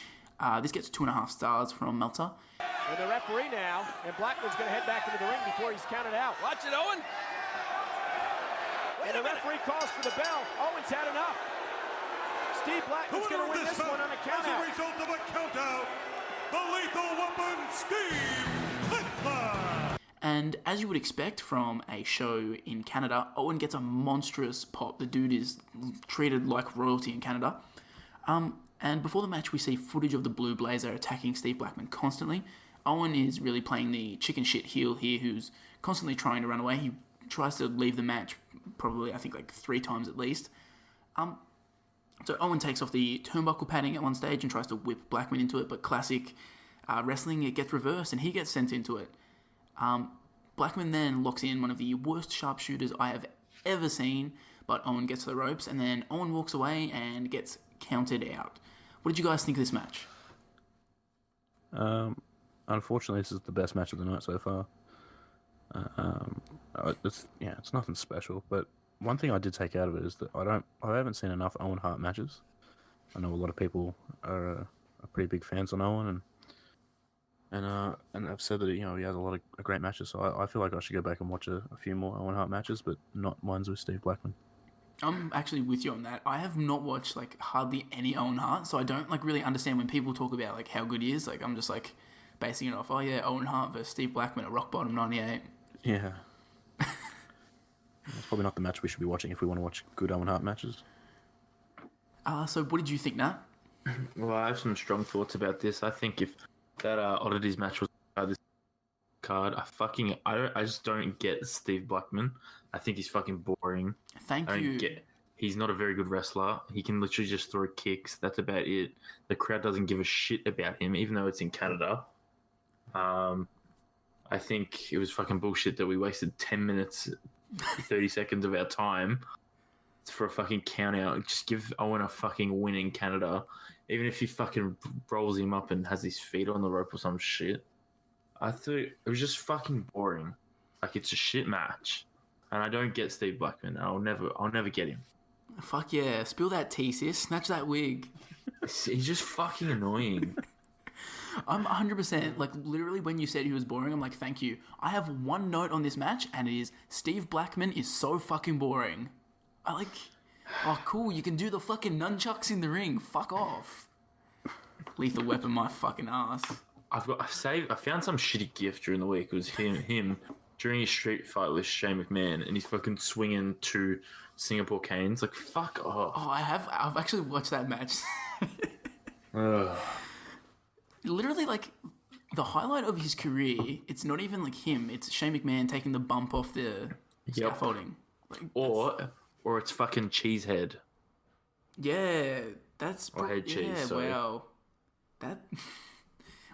This gets 2.5 stars from Meltzer. And the referee now, and Blackman's going to head back into the ring before he's counted out. Watch it, Owen. And the referee calls for the bell. Owen's had enough. Steve Blackman's going to win this one on a countout. As a result of a countout, the Lethal Weapon, Steve Blackman. And And as you would expect from a show in Canada, Owen gets a monstrous pop. The dude is treated like royalty in Canada. And before the match, we see footage of the Blue Blazer attacking Steve Blackman constantly. Owen is really playing the chicken shit heel here, who's constantly trying to run away. He tries to leave the match probably, I think, like 3 times at least. So Owen takes off the turnbuckle padding at one stage and tries to whip Blackman into it, but classic wrestling, it gets reversed and he gets sent into it. Blackman then locks in one of the worst sharpshooters I have ever seen, but Owen gets to the ropes, and then Owen walks away and gets counted out. What did you guys think of this match? Unfortunately, this is the best match of the night so far. It's nothing special, but one thing I did take out of it is that I haven't seen enough Owen Hart matches. I know a lot of people are pretty big fans on Owen, and I've said that he has a lot of great matches. So I feel like I should go back and watch a few more Owen Hart matches, but not ones with Steve Blackman. I'm actually with you on that. I have not watched like hardly any Owen Hart, so I don't like really understand when people talk about like how good he is. Like I'm just like basing it off, oh yeah, Owen Hart versus Steve Blackman at Rock Bottom 98. Yeah. It's probably not the match we should be watching if we want to watch good Owen Hart matches. So what did you think, Nat? Well, I have some strong thoughts about this. I think if that Oddities match was this card, I just don't get Steve Blackman. I think he's fucking boring. Thank you. He's not a very good wrestler. He can literally just throw kicks. That's about it. The crowd doesn't give a shit about him, even though it's in Canada. I think it was fucking bullshit that we wasted 10 minutes, 30 seconds of our time for a fucking count out. Just give Owen a fucking win in Canada. Even if he fucking rolls him up and has his feet on the rope or some shit. I thought it was just fucking boring. Like, it's a shit match. And I don't get Steve Blackman. I'll never get him. Fuck yeah. Spill that tea, sis. Snatch that wig. He's just fucking annoying. I'm 100%, like, literally when you said he was boring, I'm like, thank you. I have one note on this match, and it is, Steve Blackman is so fucking boring. Oh, cool, you can do the fucking nunchucks in the ring. Fuck off. Lethal Weapon my fucking ass. I found some shitty gift during the week. It was him during his street fight with Shane McMahon, and he's fucking swinging 2 Singapore canes. Like, fuck off. Oh, I've actually watched that match. Literally, like, the highlight of his career, it's not even, like, him. It's Shane McMahon taking the bump off the scaffolding. Like, or it's fucking Cheesehead. Yeah, that's... Or Head Cheese, sorry. Wow.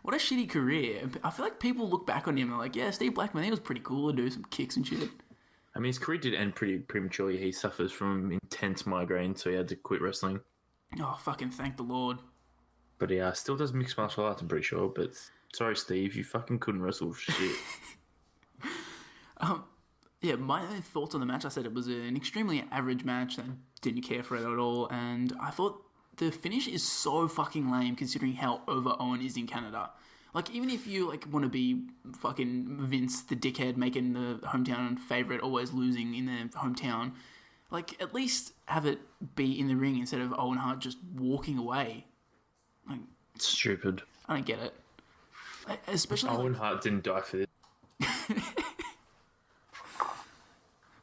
What a shitty career. I feel like people look back on him and they're like, yeah, Steve Blackman, he was pretty cool to do some kicks and shit. I mean, his career did end pretty prematurely. He suffers from intense migraine, so he had to quit wrestling. Oh, fucking thank the Lord. But he still does mixed martial arts, I'm pretty sure. But sorry, Steve, you fucking couldn't wrestle for shit. Yeah, my thoughts on the match, I said it was an extremely average match. I didn't care for it at all. And I thought the finish is so fucking lame considering how over Owen is in Canada. Like, even if you, like, want to be fucking Vince the dickhead making the hometown favourite always losing in their hometown, like, at least have it be in the ring instead of Owen Hart just walking away. Like, stupid. I don't get it. Especially Owen Hart didn't die for this.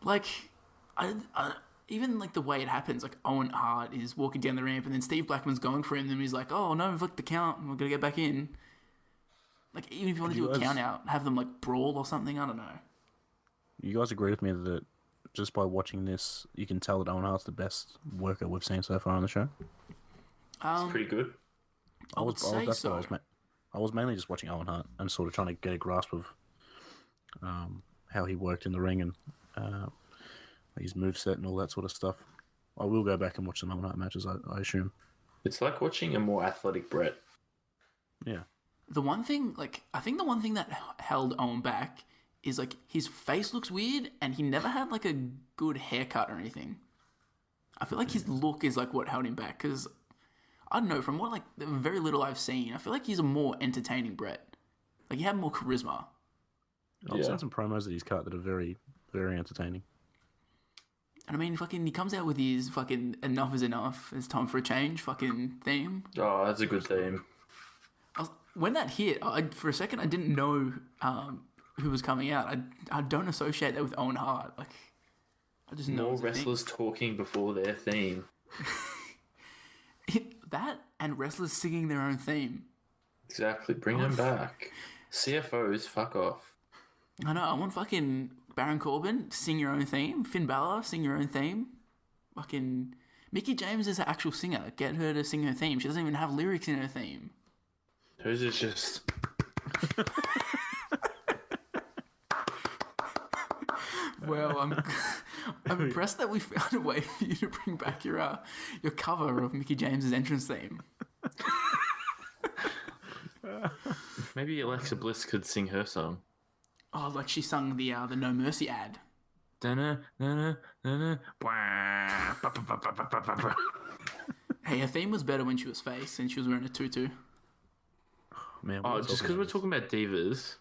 Like, I even like the way it happens, like Owen Hart is walking down the ramp and then Steve Blackman's going for him and he's like, oh no, fuck the count, we're gonna get back in. Like, even if you want to do a count out, have them like brawl or something, I don't know. You guys agree with me that just by watching this, you can tell that Owen Hart's the best worker we've seen so far on the show? It's pretty good. I would say so. I was mainly just watching Owen Hart and sort of trying to get a grasp of how he worked in the ring and his moveset and all that sort of stuff. I will go back and watch some Owen Hart matches, I assume. It's like watching a more athletic Brett. Yeah. The one thing, like, I think the one thing that held Owen back is, like, his face looks weird and he never had, like, a good haircut or anything. I feel like his look is, like, what held him back because, I don't know, from what, like, the very little I've seen, I feel like he's a more entertaining Brett. Like, he had more charisma. I've seen some promos that he's cut that are very, very entertaining. And I mean, fucking, he comes out with his fucking enough is enough, it's time for a change fucking theme. Oh, that's a good theme. When that hit, for a second I didn't know who was coming out. I don't associate that with Owen Hart. Like, I just know More it's a thing. wrestlers talking before their theme. That and wrestlers singing their own theme. Exactly. Bring them back. CFOs, fuck off. I know. I want fucking Baron Corbin to sing your own theme. Finn Balor, sing your own theme. Fucking Mickie James is an actual singer. Get her to sing her theme. She doesn't even have lyrics in her theme. Hers is just... Well, I'm impressed that we found a way for you to bring back your cover of Mickie James's entrance theme. Maybe Alexa Bliss could sing her song. Oh, like she sung the No Mercy ad. Dun-na, dun-na, dun-na, bwah, Hey, her theme was better when she was face and she was wearing a tutu. Man, Oh, just because we're talking about divas,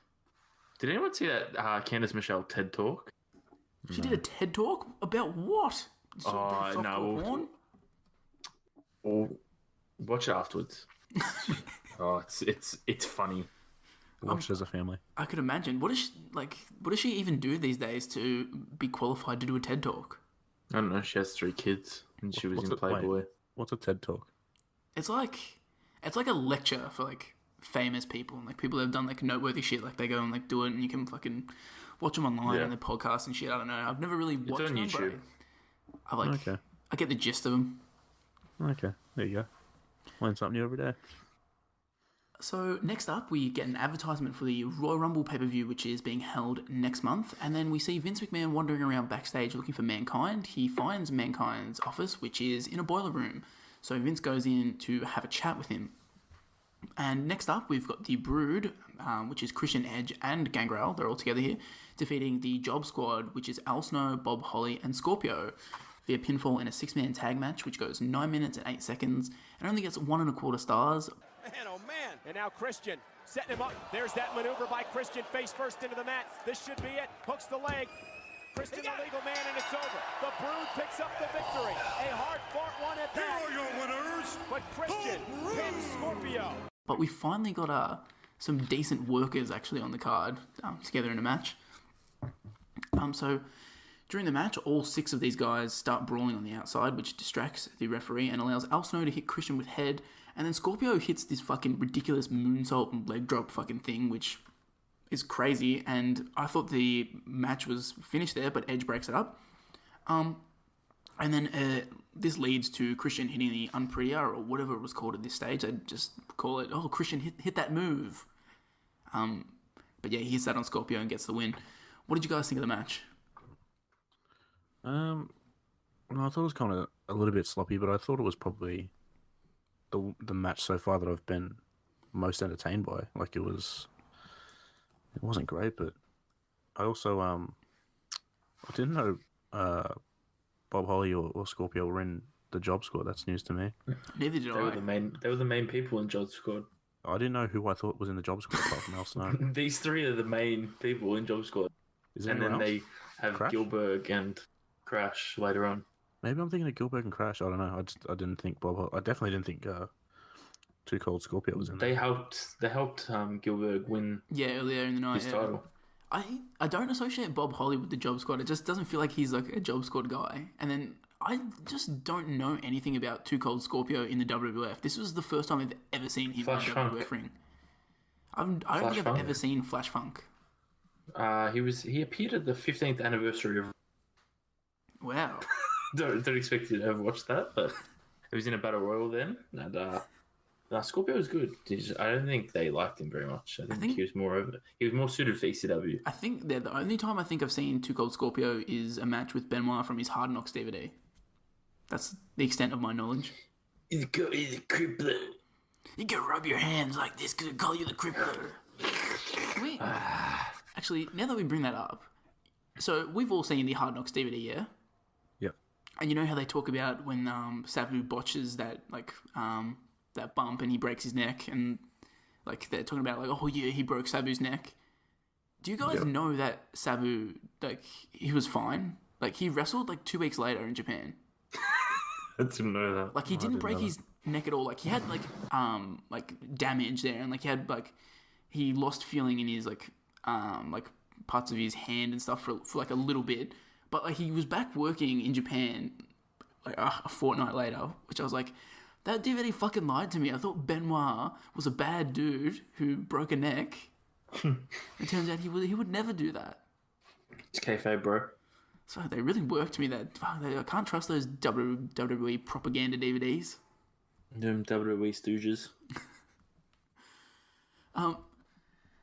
did anyone see that Candice Michelle TED Talk? She did a TED Talk? About what? No. Porn? Or watch it afterwards. Oh, it's funny. Watched as a family. I could imagine. What does she even do these days to be qualified to do a TED Talk? I don't know. She has 3 kids, and she was in Playboy. What's a TED Talk? It's like a lecture for like famous people and like people that have done like noteworthy shit. Like they go and like do it, and you can fucking watch them online and their podcasts and shit. I don't know. I've never really watched on them, YouTube. but I get the gist of them. Okay, there you go. Learn something new every day. So next up, we get an advertisement for the Royal Rumble pay-per-view, which is being held next month. And then we see Vince McMahon wandering around backstage looking for Mankind. He finds Mankind's office, which is in a boiler room. So Vince goes in to have a chat with him. And next up, we've got the Brood, which is Christian, Edge, and Gangrel. They're all together here, defeating the Job Squad, which is Al Snow, Bob Holly, and Scorpio, via pinfall in a 6-man tag match, which goes 9 minutes and 8 seconds, and only gets 1.25 stars. Man, oh man. And now Christian setting him up. There's that maneuver by Christian, face first into the mat. This should be it. Hooks the leg. Christian the legal man, and it's over. The Brood picks up the victory. A hard-fought one at that. Here are your winners. But Christian pins Scorpio. But we finally got some decent workers actually on the card together in a match. So during the match, all 6 of these guys start brawling on the outside, which distracts the referee and allows Al Snow to hit Christian with head. And then Scorpio hits this fucking ridiculous moonsault and leg drop fucking thing, which is crazy. And I thought the match was finished there, but Edge breaks it up. And then this leads to Christian hitting the Unprettier, or whatever it was called at this stage. I'd just call it, oh, Christian hit that move. But yeah, he hits that on Scorpio and gets the win. What did you guys think of the match? Well, I thought it was kind of a little bit sloppy, but I thought it was probably the match so far that I've been most entertained by. Like it wasn't great, but I also I didn't know Bob Holly or Scorpio were in the Job Squad. That's news to me. Neither did They I. were the main people in Job Squad. I didn't know who I thought was in the Job Squad apart from Al Snow. These 3 are the main people in Job Squad. Is there And then anyone they else? have Crash? Gilbert and Crash later on. Maybe I'm thinking of Gilbert and Crash. I don't know. I didn't think Bob. I definitely didn't think Too Cold Scorpio was in there. They helped Gilbert win Yeah, earlier in the night. his Yeah. title. I don't associate Bob Holly with the Job Squad. It just doesn't feel like he's like a Job Squad guy. And then I just don't know anything about Too Cold Scorpio in the WWF. This was the first time I've ever seen him Flash in a Funk. WWF ring. I don't think Flash I've Funk. ever seen Flash Funk. He appeared at the 15th anniversary of. Wow. Don't expect you to have watched that, but he was in a battle royal then, and Scorpio was good. I don't think they liked him very much. I think he was more suited for ECW. I think that the only time I think I've seen Too Cold Scorpio is a match with Benoit from his Hard Knocks DVD. That's the extent of my knowledge. He's the crippler. You can rub your hands like this because I call you the crippler. Wait. Actually, now that we bring that up, so we've all seen the Hard Knocks DVD, yeah? Yep. And you know how they talk about when Sabu botches that that bump and he breaks his neck, and like they're talking about like, oh yeah, he broke Sabu's neck. Do you guys know that Sabu, like, he was fine? Like, he wrestled like 2 weeks later in Japan. I didn't know that. Like, he didn't break his neck at all. Like, he had like damage there, and like he lost feeling in his like parts of his hand and stuff for like a little bit. But like he was back working in Japan like a fortnight later, which I was like, that DVD fucking lied to me. I thought Benoit was a bad dude who broke a neck. It turns out he would never do that. It's kayfabe, bro. So they really worked me that. Fuck, I can't trust those WWE propaganda DVDs. Them WWE stooges.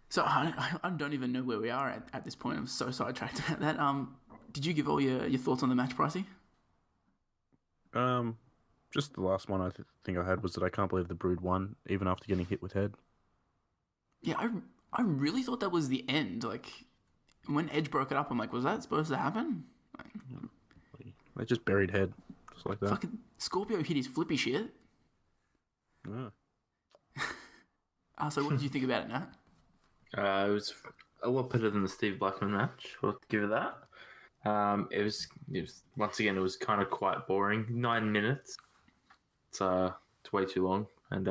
So I don't even know where we are at this point. I'm so sidetracked about that. Did you give all your thoughts on the match, Pricey? Just the last one I think I had was that I can't believe the Brood won, even after getting hit with head. Yeah, I really thought that was the end. Like, when Edge broke it up, I'm like, was that supposed to happen? They just buried head, just like that. Fucking Scorpio hit his flippy shit. Yeah. So what did you think about it, Nat? It was a lot better than the Steve Blackman match. I'll give it that. It was once again, it was kind of quite boring. 9 minutes. It's way too long, and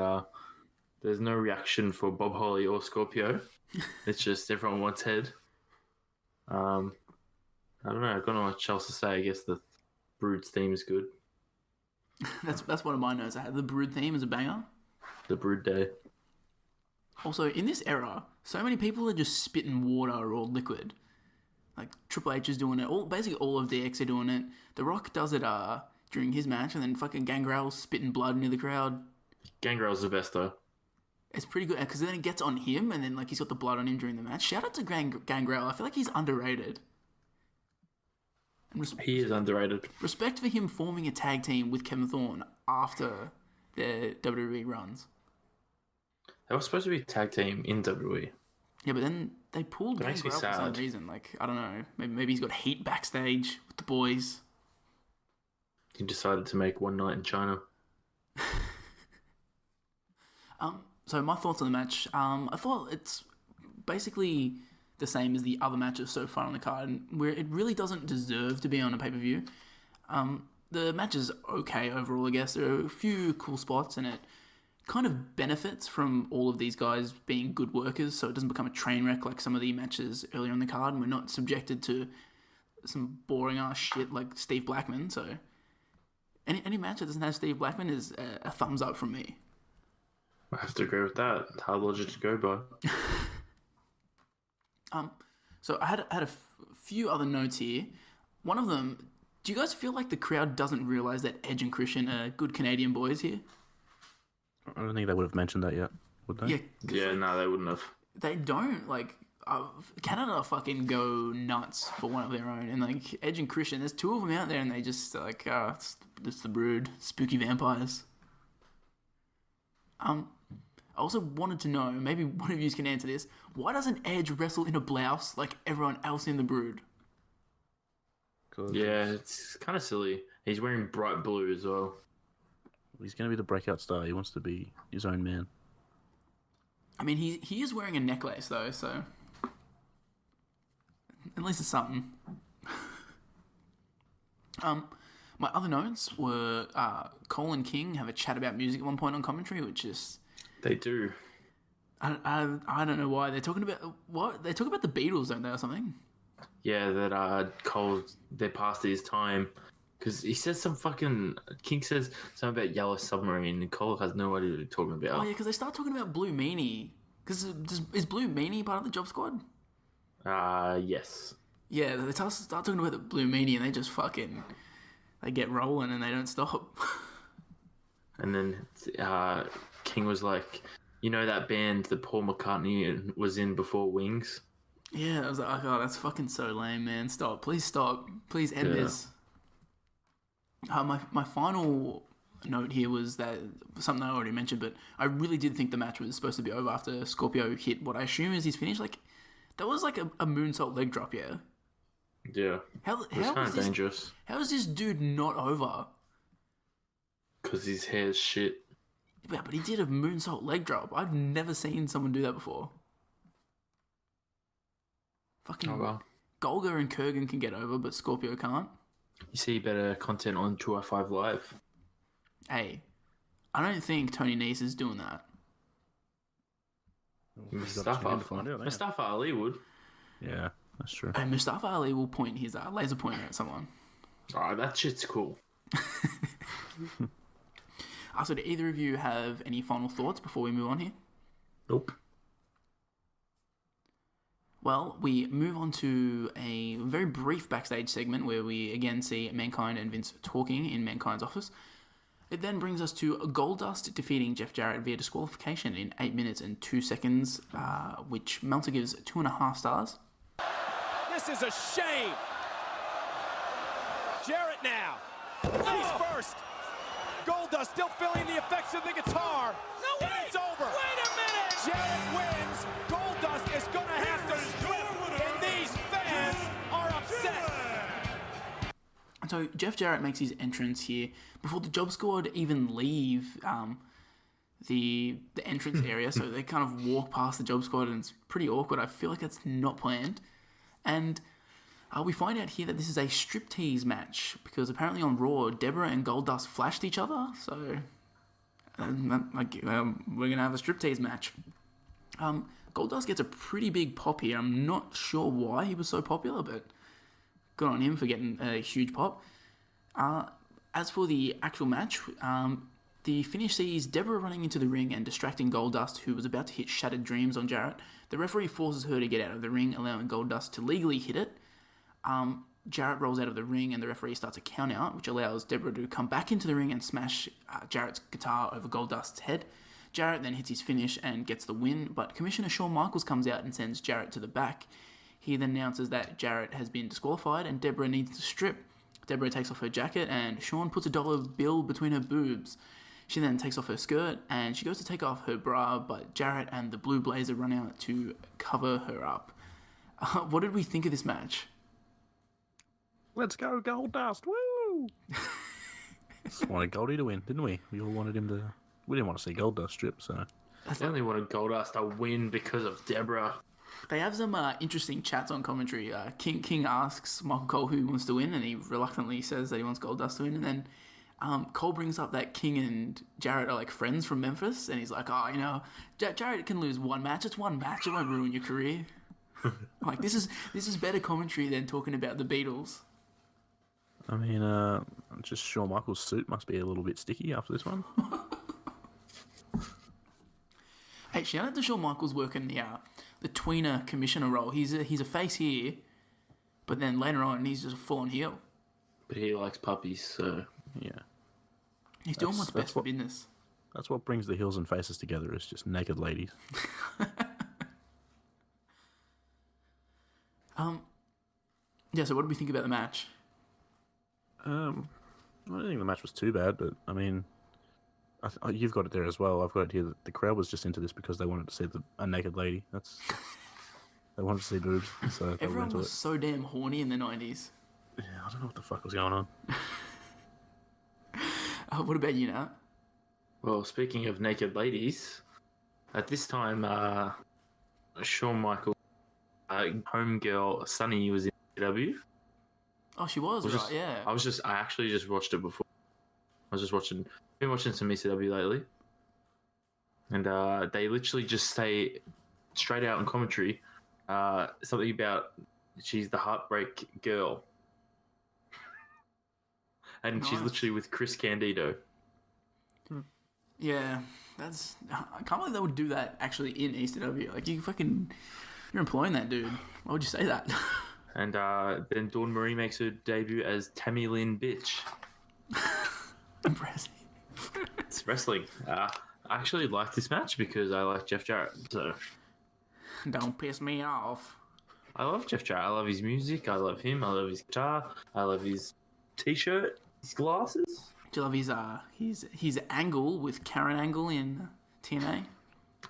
there's no reaction for Bob Holly or Scorpio. It's just everyone wants head. I don't know. I've got not much else to say. I guess the Brood's theme is good. That's one of my notes. I had the Brood theme as a banger. The Brood Day. Also, in this era, so many people are just spitting water or liquid. Like, Triple H is doing it. Basically, all of DX are doing it. The Rock does it during his match, and then fucking Gangrel's spitting blood into the crowd. Gangrel's the best, though. It's pretty good, because then it gets on him, and then, like, he's got the blood on him during the match. Shout out to Gangrel. I feel like he's underrated. And He is underrated. Respect for him forming a tag team with Kevin Thorne after their WWE runs. They were supposed to be a tag team in WWE. Yeah, but then they pulled That makes me Gangrel for some sad. reason. Like, I don't know. Maybe he's got heat backstage with the boys. He decided to make One Night in China. So my thoughts on the match. I thought it's basically the same as the other matches so far on the card, where it really doesn't deserve to be on a pay-per-view. The match is okay overall, I guess. There are a few cool spots, and it kind of benefits from all of these guys being good workers, so it doesn't become a train wreck like some of the matches earlier in the card, and we're not subjected to some boring-ass shit like Steve Blackman, so any match that doesn't have Steve Blackman is a thumbs up from me. I have to agree with that. Hard logic to go by. So I had a few other notes here. One of them, do you guys feel like the crowd doesn't realise that Edge and Christian are good Canadian boys here? I don't think they would have mentioned that yet, would they? Yeah. Yeah, no, they wouldn't have. They don't, like, Canada fucking go nuts for one of their own. And, like, Edge and Christian, there's two of them out there and they just, like, it's the Brood, spooky vampires. I also wanted to know, maybe one of you can answer this, why doesn't Edge wrestle in a blouse like everyone else in the Brood? Yeah, it's kind of silly. He's wearing bright blue as well. He's going to be the breakout star. He wants to be his own man. I mean, he is wearing a necklace, though, so at least it's something. My other notes were Cole and King have a chat about music at one point on commentary, which is... They do. I don't know why. They're talking about... What? They talk about the Beatles, don't they, or something? Yeah, that Cole, they're past his time. Because he says some fucking... King says something about Yellow Submarine, and Cole has no idea what he's talking about. Oh, yeah, because they start talking about Blue Meanie. Because is Blue Meanie part of the Job Squad? Yes. Yeah, they start talking about the Blue Meanie, and they just fucking... They get rolling, and they don't stop. And then King was like, you know that band that Paul McCartney was in before Wings? Yeah, I was like, oh, that's fucking so lame, man. Stop. Please stop. Please end this. My final note here was that something I already mentioned, but I really did think the match was supposed to be over after Scorpio hit what I assume is his finish. Like, that was like a moonsault leg drop, yeah? Yeah. It's kind of dangerous. How is this dude not over? Because his hair's shit. Yeah, but he did a moonsault leg drop. I've never seen someone do that before. Fucking Oh, well. Golga and Kurrgan can get over, but Scorpio can't. You see better content on 205 Live. Hey, I don't think Tony Nese is doing that. He's got to tune in to find out, Mustafa Ali would. Yeah, That's true. And Mustafa Ali will point his laser pointer at someone. Oh, that shit's cool. So do either of you have any final thoughts before we move on here? Nope. Well, we move on to a very brief backstage segment where we again see Mankind and Vince talking in Mankind's office. It then brings us to Goldust defeating Jeff Jarrett via disqualification in 8 minutes and 2 seconds, which Meltzer gives 2.5 stars. This is a shame. Jarrett now. Face first. Goldust still feeling the effects of the guitar. No way. It's over. Wait a minute. Jarrett wins. Goldust is going to have to strip, and these fans are upset. So Jeff Jarrett makes his entrance here before the Job Squad even leave the entrance area. So they kind of walk past the Job Squad, and it's pretty awkward. I feel like that's not planned. And we find out here that this is a striptease match because apparently on Raw, Deborah and Goldust flashed each other. So we're going to have a striptease match. Goldust gets a pretty big pop here. I'm not sure why he was so popular, but good on him for getting a huge pop. As for the actual match, the finish sees Deborah running into the ring and distracting Goldust, who was about to hit Shattered Dreams on Jarrett. The referee forces her to get out of the ring, allowing Goldust to legally hit it. Jarrett rolls out of the ring and the referee starts a count out, which allows Deborah to come back into the ring and smash Jarrett's guitar over Goldust's head. Jarrett then hits his finish and gets the win, but Commissioner Shawn Michaels comes out and sends Jarrett to the back. He then announces that Jarrett has been disqualified and Deborah needs to strip. Deborah takes off her jacket and Shawn puts a $1 bill between her boobs. She then takes off her skirt and she goes to take off her bra, but Jarrett and the Blue Blazer run out to cover her up. What did we think of this match? Let's go, Goldust! Woo! Just wanted Goldie to win, didn't we? We all wanted him to. We didn't want to see Goldust strip, so. I only wanted Goldust to win because of Deborah. They have some interesting chats on commentary. King asks Michael Cole who wants to win, and he reluctantly says that he wants Goldust to win. And then Cole brings up that King and Jarrett are like friends from Memphis, and he's like, Jarrett can lose one match. It's one match. It won't ruin your career. Like this is better commentary than talking about the Beatles. I mean, just Shawn Michaels' suit must be a little bit sticky after this one. Hey, shout out to Shawn Michaels working the tweener commissioner role. He's a face here, but then later on he's just a full on heel. But he likes puppies, so Yeah. He's doing what's best for business. That's what brings the heels and faces together, is just naked ladies. Yeah, so what did we think about the match? I don't think the match was too bad, but I mean, you've got it there as well. I've got it here that the crowd was just into this because they wanted to see a naked lady. They wanted to see boobs, so they were Everyone into was it. so damn horny in the 90s. Yeah, I don't know what the fuck was going on. What about you, Nat? Well, speaking of naked ladies, at this time, Shawn Michaels' homegirl Sunny was in W. Oh, she was, right, yeah. I actually just watched it before. Been watching some ECW lately. And they literally just say straight out in commentary something about she's the heartbreak girl. And Nice. she's literally with Chris Candido. Yeah, I can't believe they would do that actually in ECW. Like, you're employing that dude. Why would you say that? And then Dawn Marie makes her debut as Tammy Lynn Bitch. Impressive. It's wrestling. I actually like this match because I like Jeff Jarrett. So Don't piss me off. I love Jeff Jarrett. I love his music. I love him. I love his guitar. I love his t-shirt, his glasses. Do you love his angle with Karen Angle in TNA?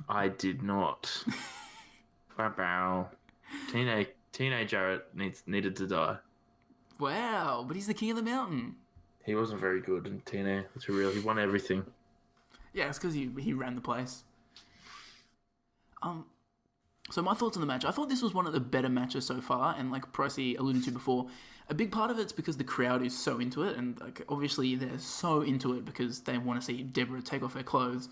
I did not. Bow. Teenage Jarrett needed to die. Wow, but he's the king of the mountain. He wasn't very good in TNA. It's real. He won everything. Yeah, it's because he ran the place. So my thoughts on the match. I thought this was one of the better matches so far, and like Pricey alluded to before, a big part of it's because the crowd is so into it, and like obviously they're so into it because they want to see Deborah take off her clothes.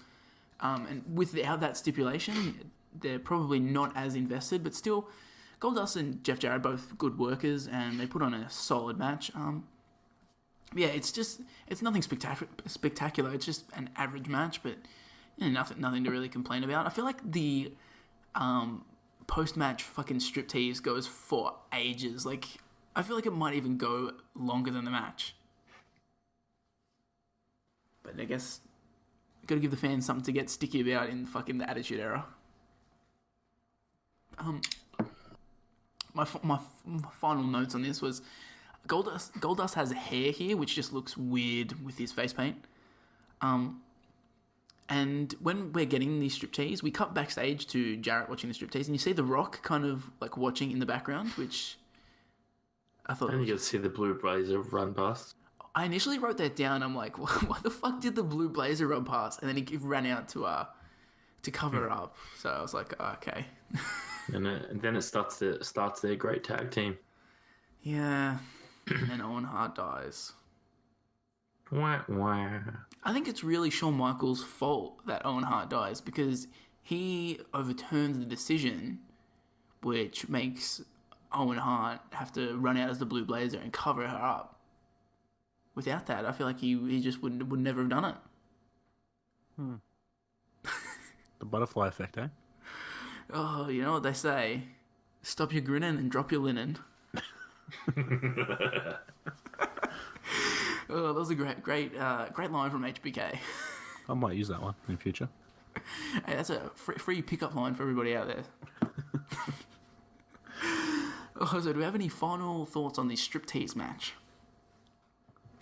And without that stipulation, they're probably not as invested, but still, Goldust and Jeff Jarrett both good workers, and they put on a solid match. Yeah, it's nothing spectacular. It's just an average match, but nothing to really complain about. I feel like the post-match fucking striptease goes for ages. Like, I feel like it might even go longer than the match. But I guess gotta give the fans something to get sticky about in fucking the Attitude Era. My final notes on this was Goldust has hair here, which just looks weird with his face paint. And when we're getting these striptease, we cut backstage to Jarrett watching the striptease, and you see The Rock kind of like watching in the background, which I thought. And you get to see the blue blazer run past. I initially wrote that down. I'm like, what the fuck did the blue blazer run past? And then he ran out to cover it up. So I was like, oh, okay. And then it starts their great tag team. Yeah. And then Owen Hart dies. Wah, wah. I think it's really Shawn Michaels' fault that Owen Hart dies, because he overturns the decision, which makes Owen Hart have to run out as the Blue Blazer and cover her up. Without that, I feel like he just would never have done it. The butterfly effect, eh? Oh, you know what they say? Stop your grinning and drop your linen. Oh, that was a great line from HBK. I might use that one in future. Hey, that's a free pickup line for everybody out there. So do we have any final thoughts on this striptease match?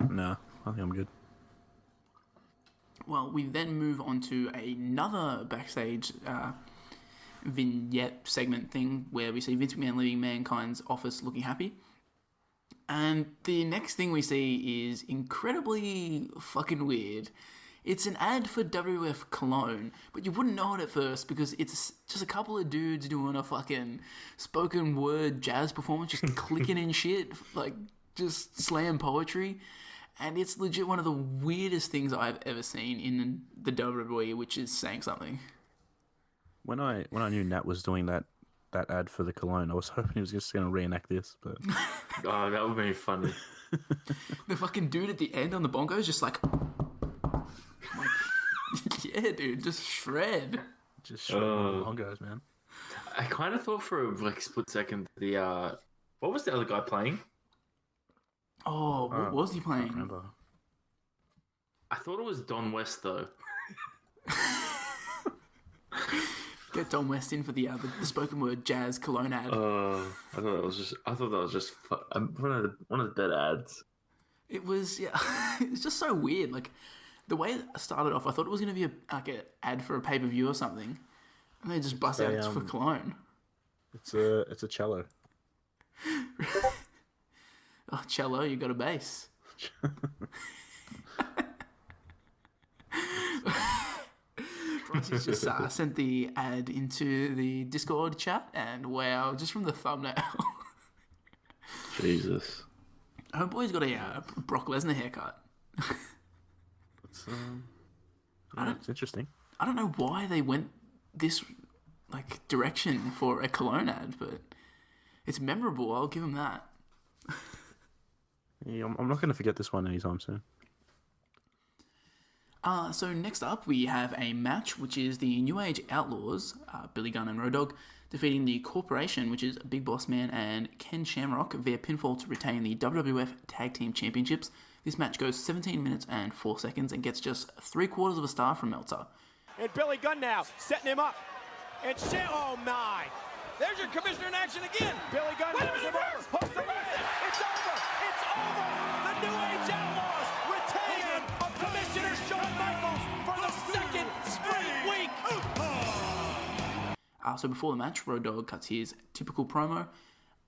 No, I think I'm good. Well, we then move on to another backstage vignette segment thing where we see Vince McMahon leaving Mankind's office looking happy. And the next thing we see is incredibly fucking weird. It's an ad for WWF cologne, but you wouldn't know it at first because it's just a couple of dudes doing a fucking spoken word jazz performance, just clicking in shit, like just slam poetry. And it's legit one of the weirdest things I've ever seen in the WWE, which is saying something. When I knew Nat was doing that ad for the cologne, I was hoping he was just going to reenact this, but Oh, that would be funny. The fucking dude at the end on the bongos just like yeah, dude, just shred. just shred the bongos, man. I kind of thought for a split second the what was the other guy playing? Oh, what was he I playing? can't remember. I thought it was Don West though. Get Don West in for the spoken word jazz cologne ad. I thought that was just one of the better ads. It was, yeah, it's just so weird. Like, the way it started off, I thought it was going to be an ad for a pay-per-view or something. And they just bust out it's for cologne. It's a cello. Oh, cello, you got a bass. Bronsy's just sent the ad into the Discord chat, and wow, just from the thumbnail. Jesus. Homeboy's got a Brock Lesnar haircut. It's interesting. I don't know why they went this direction for a cologne ad, but it's memorable. I'll give him that. Yeah, I'm not going to forget this one anytime soon. So next up, we have a match, which is the New Age Outlaws, Billy Gunn and Road Dogg, defeating the Corporation, which is Big Boss Man and Ken Shamrock, via pinfall to retain the WWF Tag Team Championships. This match goes 17 minutes and 4 seconds and gets just 3/4 of a star from Meltzer. And Billy Gunn now, setting him up. And oh my! There's your commissioner in action again. Billy Gunn moves him over. Hooks the leg. It's over. It's over. The New Age Outlaws retain Commissioner Shawn Michaels for the second straight week. So before the match, Road Dogg cuts his typical promo.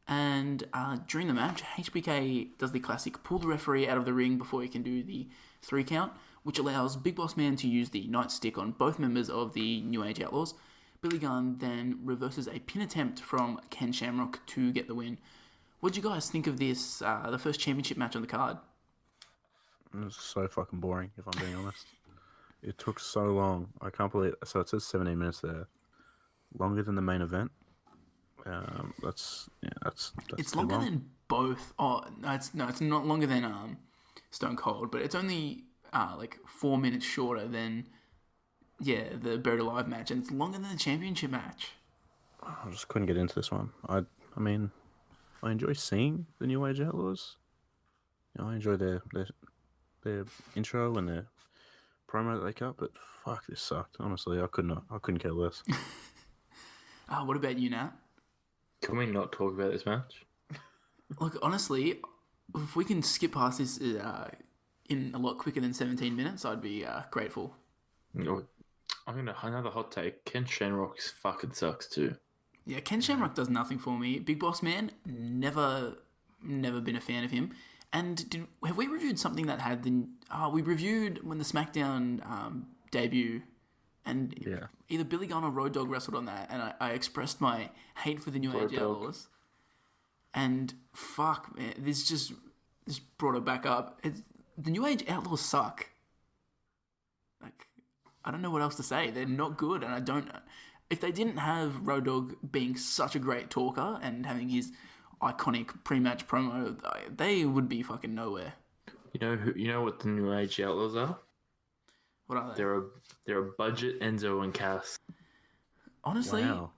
And during the match, HBK does the classic pull the referee out of the ring before he can do the 3 count, which allows Big Boss Man to use the nightstick on both members of the New Age Outlaws. Billy Gunn then reverses a pin attempt from Ken Shamrock to get the win. What do you guys think of this, the first championship match on the card? It was so fucking boring, if I'm being honest. It took so long. I can't believe... So it says 17 minutes there. Longer than the main event. That's It's too longer long. than both. Oh no, it's not longer than Stone Cold, but it's only like 4 minutes shorter than the Buried Alive match, and it's longer than the championship match. I just couldn't get into this one. I mean, I enjoy seeing the New Age Outlaws. I enjoy their intro and their promo that they cut, but fuck, this sucked. Honestly, I couldn't care less. What about you, Nat? Can we not talk about this match? Look, honestly, if we can skip past this in a lot quicker than 17 minutes, I'd be grateful. No, I'm gonna another hot take. Ken Shamrock fucking sucks too. Yeah, Ken Shamrock does nothing for me. Big Boss Man, never been a fan of him. And have we reviewed something that had the... we reviewed when the SmackDown debut, and either Billy Gunn or Road Dogg wrestled on that, and I expressed my hate for the New Age Outlaws. And fuck, man, this brought it back up. The New Age Outlaws suck. Like, I don't know what else to say. They're not good, and I don't... If they didn't have Road Dogg being such a great talker and having his iconic pre-match promo, they would be fucking nowhere. You know what the New Age Outlaws are? What are they? They're a budget Enzo and Cass. Honestly, Wow.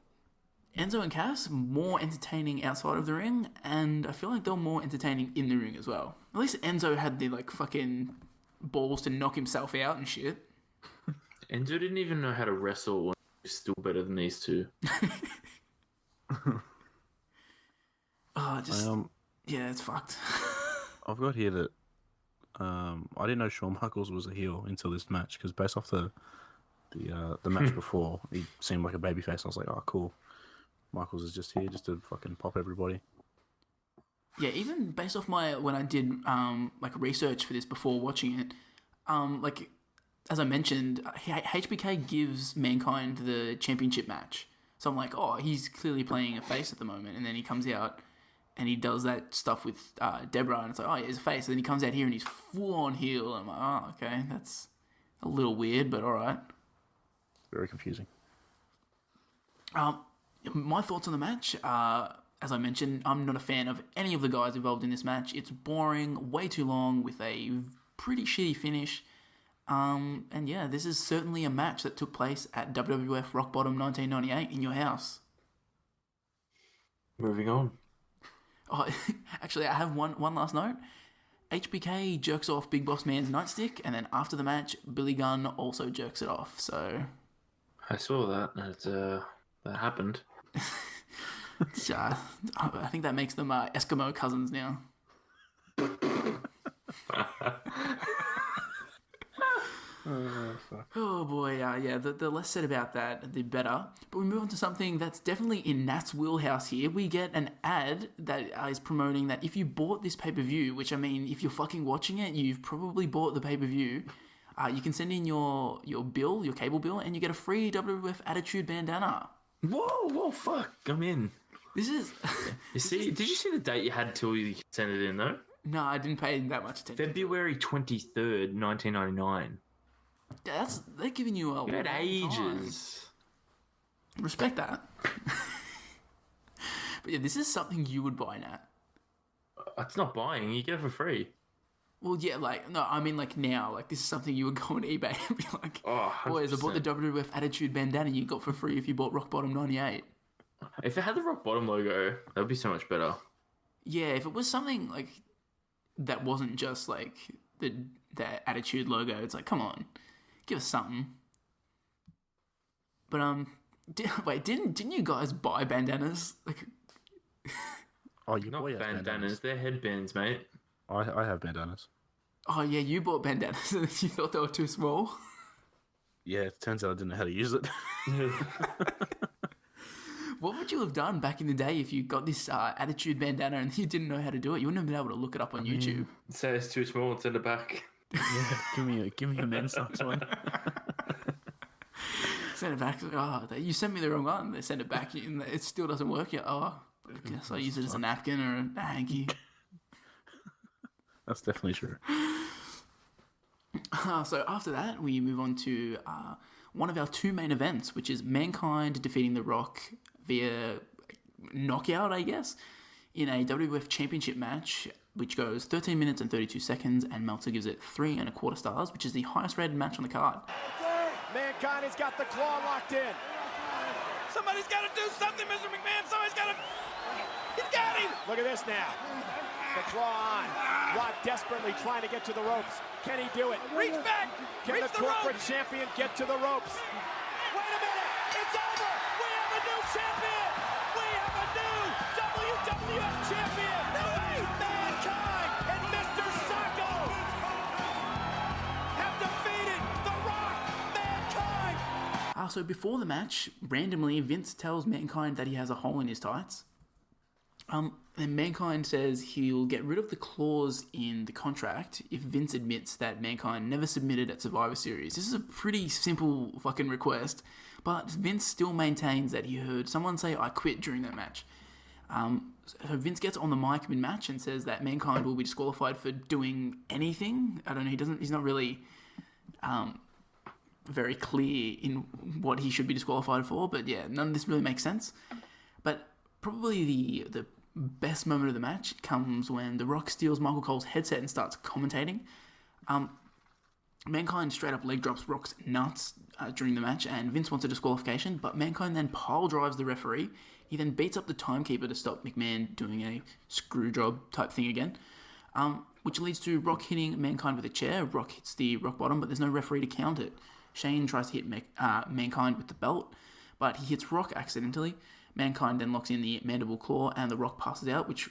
Enzo and Cass, more entertaining outside of the ring, and I feel like they're more entertaining in the ring as well. At least Enzo had the fucking balls to knock himself out and shit. Enzo didn't even know how to wrestle when he was still better than these two. It's fucked. I've got here that I didn't know Shawn Michaels was a heel until this match, because based off the match before, he seemed like a babyface. I was like, oh, cool. Michaels is just here just to fucking pop everybody. Yeah, even based off when I did research for this before watching it, as I mentioned, HBK gives Mankind the championship match. So I'm like, oh, he's clearly playing a face at the moment, and then he comes out and he does that stuff with Deborah, and it's like, oh, yeah, he's a face. And then he comes out here and he's full on heel. And I'm like, oh, okay, that's a little weird, but all right. Very confusing. My thoughts on the match, as I mentioned, I'm not a fan of any of the guys involved in this match. It's boring, way too long, with a pretty shitty finish. And yeah, this is certainly a match that took place at WWF Rock Bottom 1998 in your house. Moving on. Oh, actually, I have one last note. HBK jerks off Big Boss Man's nightstick, and then after the match, Billy Gunn also jerks it off. So I saw that. That happened. I think that makes them Eskimo cousins now. Oh boy, the less said about that, the better. But we move on to something that's definitely in Nat's wheelhouse here. We get an ad that is promoting that if you bought this pay-per-view, which I mean, if you're fucking watching it, you've probably bought the pay-per-view, you can send in your bill, your cable bill, and you get a free WWF Attitude bandana. Whoa, fuck, I'm in. This is... Did you see the date you had till you sent it in, though? No, I didn't pay that much attention. February 23rd, 1999. They're giving you a You had long ages. time. Respect that. But yeah, this is something you would buy, Nat. It's not buying, you get it for free. Well, yeah, no, I mean, now, this is something you would go on eBay and be like, oh, boys, I bought the WWF Attitude bandana you got for free if you bought Rock Bottom 98. If it had the Rock Bottom logo, that would be so much better. Yeah, if it was something, that wasn't just, the Attitude logo, it's like, come on, give us something. But, didn't you guys buy bandanas? Oh, you Not boy has bandanas, they're headbands, mate. I have bandanas. Oh, yeah, you bought bandanas and you thought they were too small? Yeah, it turns out I didn't know how to use it. What would you have done back in the day if you got this Attitude bandana and you didn't know how to do it? You wouldn't have been able to look it up on YouTube. Say it's too small and send it back. Yeah, give me a men's size one. Send it back. Oh, you sent me the wrong one. They send it back and it still doesn't work yet. Oh, I guess I use it as a napkin or a hanky. That's definitely true. So after that, we move on to one of our two main events, which is Mankind defeating The Rock via knockout, I guess, in a WWF Championship match, which goes 13 minutes and 32 seconds, and Meltzer gives it 3.25 stars, which is the highest rated match on the card. Mankind has got the claw locked in. Somebody's got to do something, Mr. McMahon. Somebody's got to... He's got him! Look at this now. The claw on. Rock desperately trying to get to the ropes. Can he do it? Reach back! Can Reach the the corporate ropes! champion get to the ropes? Wait a minute! It's over! We have a new champion! We have a new WWF champion! Mankind and Mr. Sacco have defeated The Rock! Mankind! So before the match, randomly, Vince tells Mankind that he has a hole in his tights. And Mankind says he'll get rid of the clause in the contract if Vince admits that Mankind never submitted at Survivor Series. This is a pretty simple fucking request, but Vince still maintains that he heard someone say "I quit" during that match. So Vince gets on the mic mid-match and says that Mankind will be disqualified for doing anything. I don't know. He's not really very clear in what he should be disqualified for. But yeah, none of this really makes sense. But probably the best moment of the match comes when The Rock steals Michael Cole's headset and starts commentating. Mankind straight up leg drops Rock's nuts during the match, and Vince wants a disqualification, but Mankind then pile drives the referee. He then beats up the timekeeper to stop McMahon doing a screw job type thing again, which leads to Rock hitting Mankind with a chair. Rock hits the rock bottom, but there's no referee to count it. Shane tries to hit Mankind with the belt, but he hits Rock accidentally. Mankind then locks in the mandible claw, and The Rock passes out, which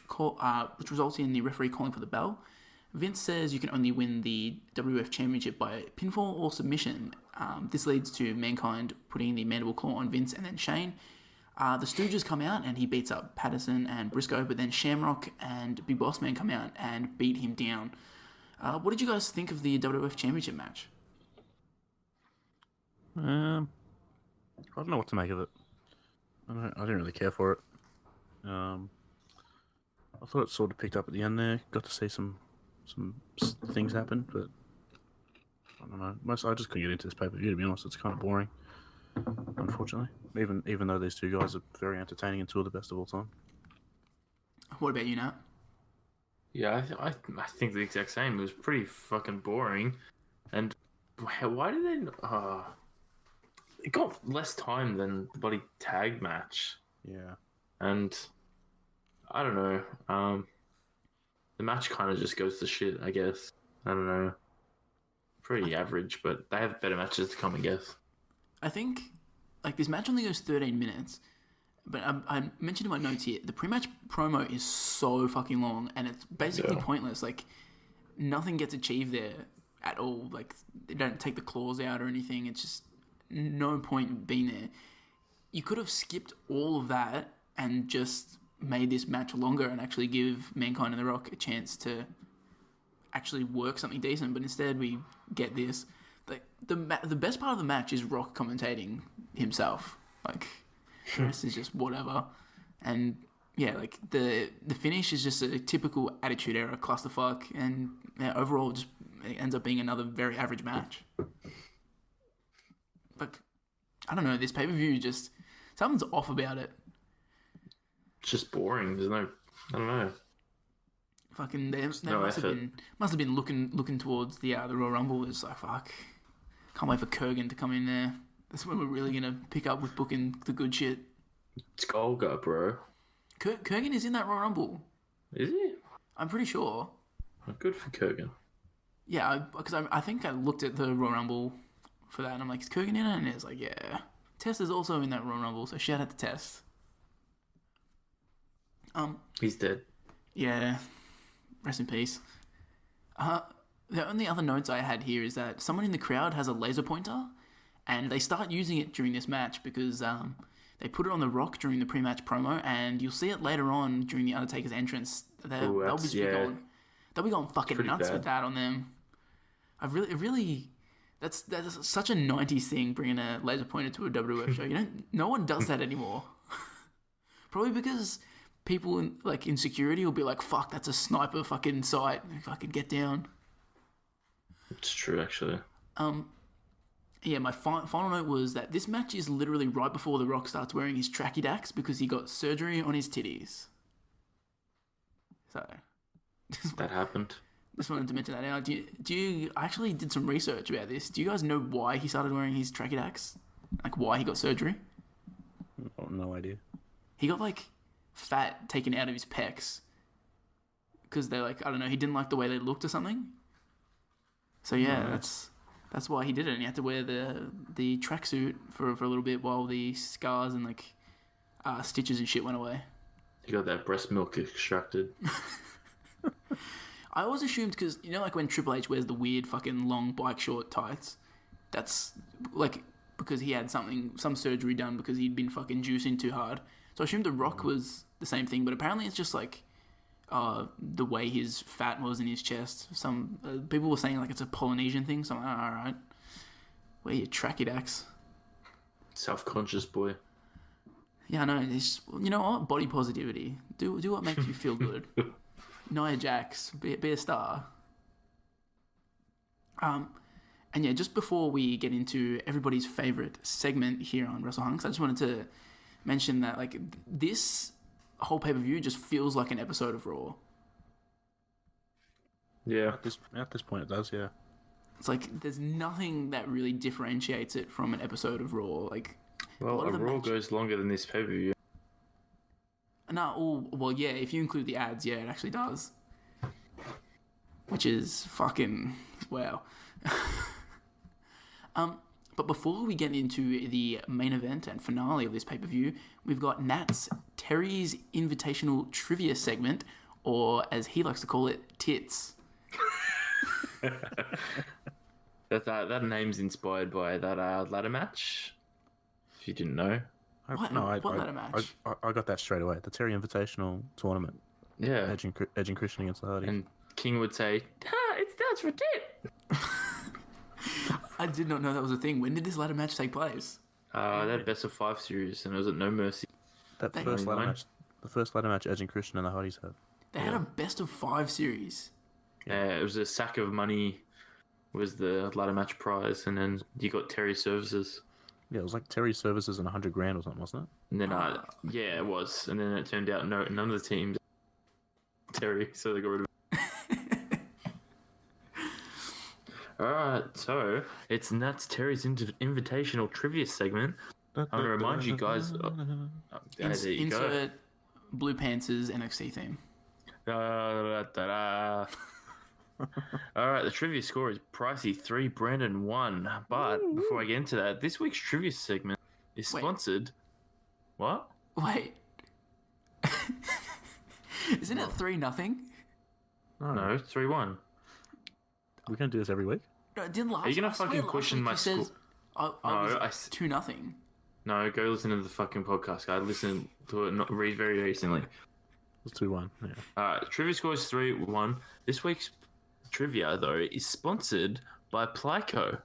results in the referee calling for the bell. Vince says you can only win the WWF Championship by pinfall or submission. This leads to Mankind putting the mandible claw on Vince and then Shane. The Stooges come out, and he beats up Patterson and Briscoe, but then Shamrock and Big Boss Man come out and beat him down. What did you guys think of the WWF Championship match? I don't know what to make of it. I didn't really care for it. I thought it sort of picked up at the end there. Got to see some things happen, but I don't know. I just couldn't get into this pay-per-view, to be honest. It's kind of boring, unfortunately. Even though these two guys are very entertaining and two of the best of all time. What about you, Nat? Yeah, I think the exact same. It was pretty fucking boring. And why did they... it got less time than the bloody tag match. Yeah. And I don't know. The match kind of just goes to shit, I guess. I don't know. Pretty average, but they have better matches to come, I guess. I think, this match only goes 13 minutes, but I mentioned in my notes here, the pre-match promo is so fucking long, and it's basically pointless. Nothing gets achieved there at all. They don't take the claws out or anything. It's just no point in being there. You could have skipped all of that and just made this match longer and actually give Mankind and The Rock a chance to actually work something decent, but instead we get this. The best part of the match is Rock commentating himself. The rest is just whatever. And yeah, the finish is just a typical Attitude Era clusterfuck, and overall just it ends up being another very average match. I don't know, this pay-per-view just... Something's off about it. It's just boring. There's no... I don't know. Fucking... They must have been looking towards the Royal Rumble. It's fuck. Can't wait for Kurrgan to come in there. That's when we're really going to pick up with booking the good shit. It's Golga, bro. Kurrgan is in that Royal Rumble. Is he? I'm pretty sure. Oh, good for Kurrgan. Yeah, because I think I looked at the Royal Rumble for that, and I'm like, is Kurrgan in it? And it's yeah. Test is also in that Royal Rumble, so shout out to Test. He's dead. Yeah. Rest in peace. The only other notes I had here is that someone in the crowd has a laser pointer, and they start using it during this match because they put it on The Rock during the pre-match promo, and you'll see it later on during the Undertaker's entrance. They'll be going fucking nuts with that on them. That's such a 90s thing, bringing a laser pointer to a WWF show. No one does that anymore. Probably because people in security will be like, fuck, that's a sniper fucking sight. Fucking get down. It's true, actually. Yeah, my final note was that this match is literally right before The Rock starts wearing his tracky dacks because he got surgery on his titties. So, That happened. just wanted to mention that now. I actually did some research about this. Do you guys know why he started wearing his tracky dacks? Like, why he got surgery? Oh, no idea. He got, like, fat taken out of his pecs. Because they're like, I don't know, he didn't like the way they looked or something. So, yeah, that's why he did it. And he had to wear the tracksuit for a little bit while the scars and, like, stitches and shit went away. He got that breast milk extracted. I always assumed, because, you know, like when Triple H wears the weird fucking long bike short tights, that's, like, because he had some surgery done because he'd been fucking juicing too hard. So I assumed The Rock was the same thing, but apparently it's just, like, the way his fat was in his chest. Some people were saying, like, it's a Polynesian thing, so I'm like, alright. Wear your tracky dacks. Self-conscious boy. Yeah, I know. You know what? Body positivity. Do what makes you feel good. Nia Jax, be a star. And yeah, just before we get into everybody's favorite segment here on Wrestle Hunks, I just wanted to mention that, like, this whole pay-per-view just feels like an episode of Raw. Yeah. At this point, it does, yeah. It's like there's nothing that really differentiates it from an episode of Raw. Like, Well, a Raw goes longer than this pay-per-view. No, well, yeah, if you include the ads, yeah, it actually does. Which is fucking wow. But before we get into the main event and finale of this pay-per-view, we've got Nat's Terry's Invitational Trivia segment, or as he likes to call it, Tits. That name's inspired by that ladder match. If you didn't know. What ladder match? I got that straight away. The Terry Invitational tournament. Yeah. Edge and Christian against the Hardys. And King would say, it stands for tit. I did not know that was a thing. When did this ladder match take place? They had best of 5 series, and it was at No Mercy. The first ladder match Edge and Christian and the Hardys had. They had a best of 5 series. Yeah, it was a sack of money was the ladder match prize, and then you got Terry services. Yeah, it was like Terry services and $100,000 or something, wasn't it? And then, yeah, it was. And then it turned out none of the teams Terry, so they got rid of it. Alright, so it's Nat's Terry's Invitational Trivia segment. I'm going to remind you guys... there you go. Insert Blue Pants' NXT theme. Alright, the trivia score is Pricey 3, Brandon 1. But before I get into that, this week's trivia segment is sponsored... What? Wait. Isn't it 3-0? No, 3-1. We're going to do this every week? No, it didn't last. Are you going to fucking question my score? I was 2-0. No, go listen to the fucking podcast, guy. Listen to it read very recently. It's 2-1, yeah. Alright, trivia score is 3-1. This week's trivia, though, is sponsored by Plyco.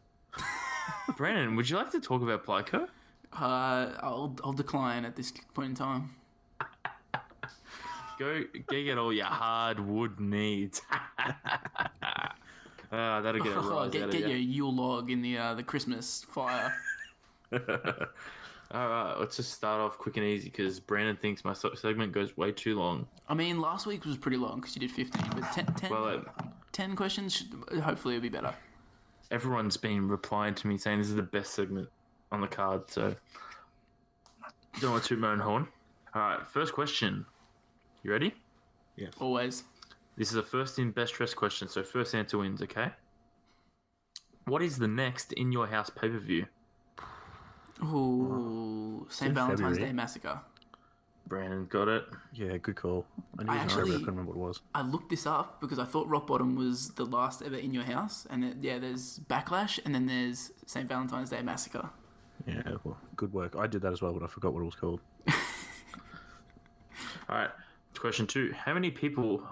Brandon, would you like to talk about Plyco? I'll decline at this point in time. Go get all your hardwood needs. That'll get a rise get your Yule log in the Christmas fire. Alright, let's just start off quick and easy because Brandon thinks my segment goes way too long. I mean, last week was pretty long because you did 15, but 10 questions, hopefully it'll be better. Everyone's been replying to me saying this is the best segment on the card, so don't want to toot my own horn. Alright, first question. You ready? Yes. Always. This is a first in best dressed question, so first answer wins, okay? What is the next In Your House pay-per-view? Ooh, St. Valentine's Day Massacre. Brandon got it. Yeah, good call. I couldn't remember what it was. I looked this up because I thought Rock Bottom was the last ever In Your House, and there's Backlash, and then there's St. Valentine's Day Massacre. Yeah, well, good work. I did that as well, but I forgot what it was called. Alright, question 2. How many people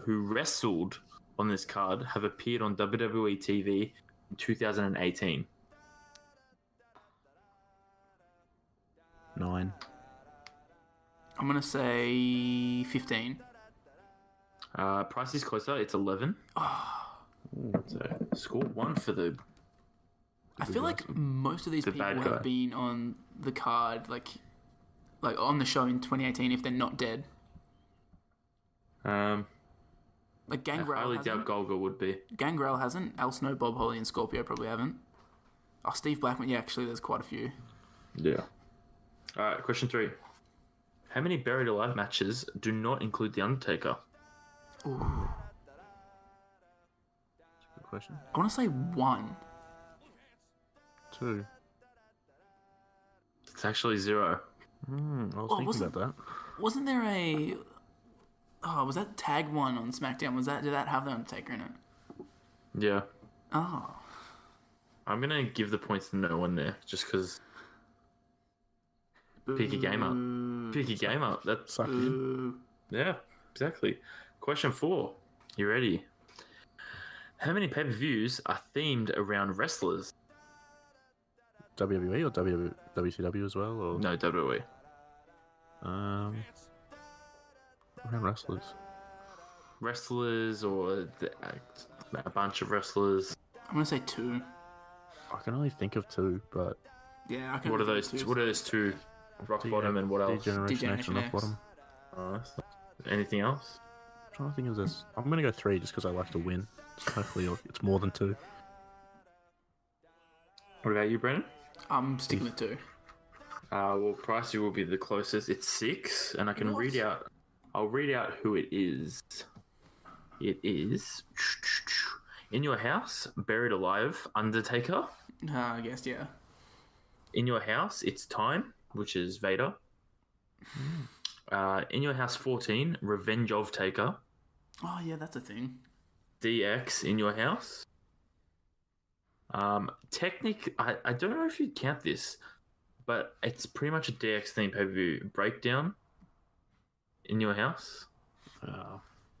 who wrestled on this card have appeared on WWE TV in 2018? 9. I'm going to say 15. Price is closer. It's 11. So, score 1 for the. I feel like most of these The people bad have guy. been on the card, like on the show in 2018, if they're not dead. Like Like I Gangrel highly doubt hasn't. Golga would be. Gangrel hasn't. Al Snow, Bob Holly, and Scorpio probably haven't. Oh, Steve Blackman. Yeah, actually, there's quite a few. Yeah. All right, question 3. How many Buried Alive matches do not include The Undertaker? Ooh. Good question. I want to say 1. 2. It's actually 0. I was Oh, thinking wasn't- about that. Wasn't there a? Oh, was that tag one on SmackDown? Did that have the Undertaker in it? Yeah. Oh, I'm going to give the points to no one there, just because pick a game up. Pick a game up. That's Suck in. Ooh. Yeah, exactly. Question 4. You ready? How many pay-per-views are themed around wrestlers? WWE or WCW as well? Or No, WWE. around wrestlers. Wrestlers or a bunch of wrestlers. I'm gonna say 2. I can only think of 2, but Yeah, I can. What are those? What are those 2? Rock Bottom and what else? Degeneration X and Rock X. Bottom. Anything else? I'm trying to think of this. I'm gonna go 3 just because I like to win. So hopefully it's more than 2. What about you, Brennan? I'm sticking with 2. Well, Pricey will be the closest. It's 6, and I can What? read out. I'll read out who it is. It is In Your House, Buried Alive, Undertaker. I guess yeah. In Your House, It's Time, which is Vader. In Your House 14, Revenge of Taker. Oh yeah, that's a thing. DX In Your House. I don't know if you'd count this, but it's pretty much a DX theme pay-per-view. Breakdown In Your House.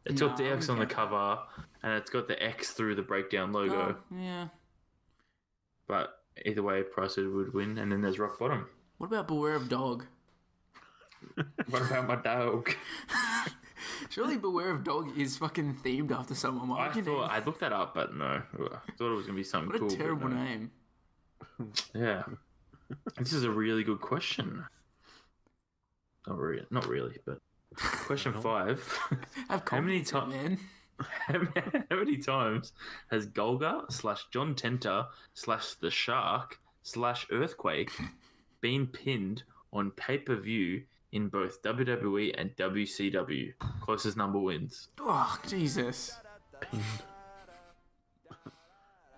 It's got No, I DX on the wouldn't count cover, and it's got the X through the Breakdown logo. Oh, yeah. But either way, Price would win. And then there's Rock Bottom. What about Beware of Dog? What about my dog? Surely Beware of Dog is fucking themed after someone. Why would you name- I looked that up, but no. I thought it was gonna be something What cool. a but terrible no. name. Yeah, this is a really good question. Not really, but question 5. Have How many confidence, man. How many times has Golga / John Tenta / The Shark / Earthquake been pinned on pay-per-view in both WWE and WCW? Closest number wins. Oh, Jesus. Pinned.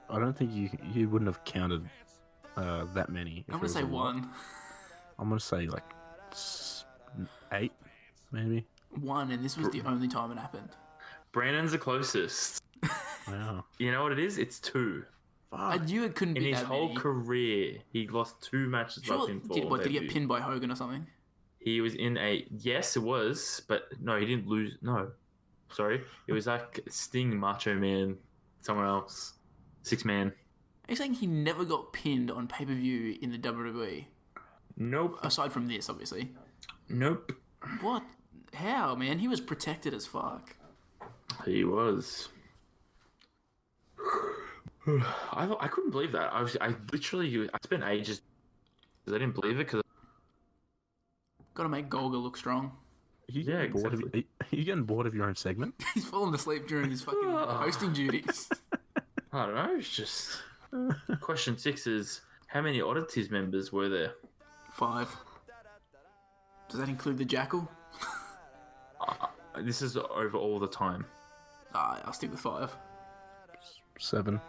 I don't think you wouldn't have counted that many. if I'm it gonna say was a lot. 1. I'm gonna say like 8, maybe. 1, and this was the only time it happened. Brandon's the closest. Wow. You know what it is? It's 2. I knew it couldn't In be his that whole many. career, he lost 2 matches by Sure, pinfall. did on he get pay-per-view. pinned by Hogan or something? He was in a... Yes, it was, but no, he didn't lose. No. Sorry. It was like Sting, Macho Man, someone else. 6-man. Are you saying he never got pinned on pay-per-view in the WWE? Nope. Aside from this, obviously. Nope. What? How, man? He was protected as fuck. He was. I couldn't believe that. I spent ages because I didn't believe it because Gotta make Golga look strong. Are you Yeah, getting bored of, exactly. are you getting bored of your own segment? He's fallen asleep during his fucking hosting duties. I don't know. It's just question 6 is how many Oddities members were there? 5. Does that include the Jackal? This is over all the time. I'll stick with 5. 7.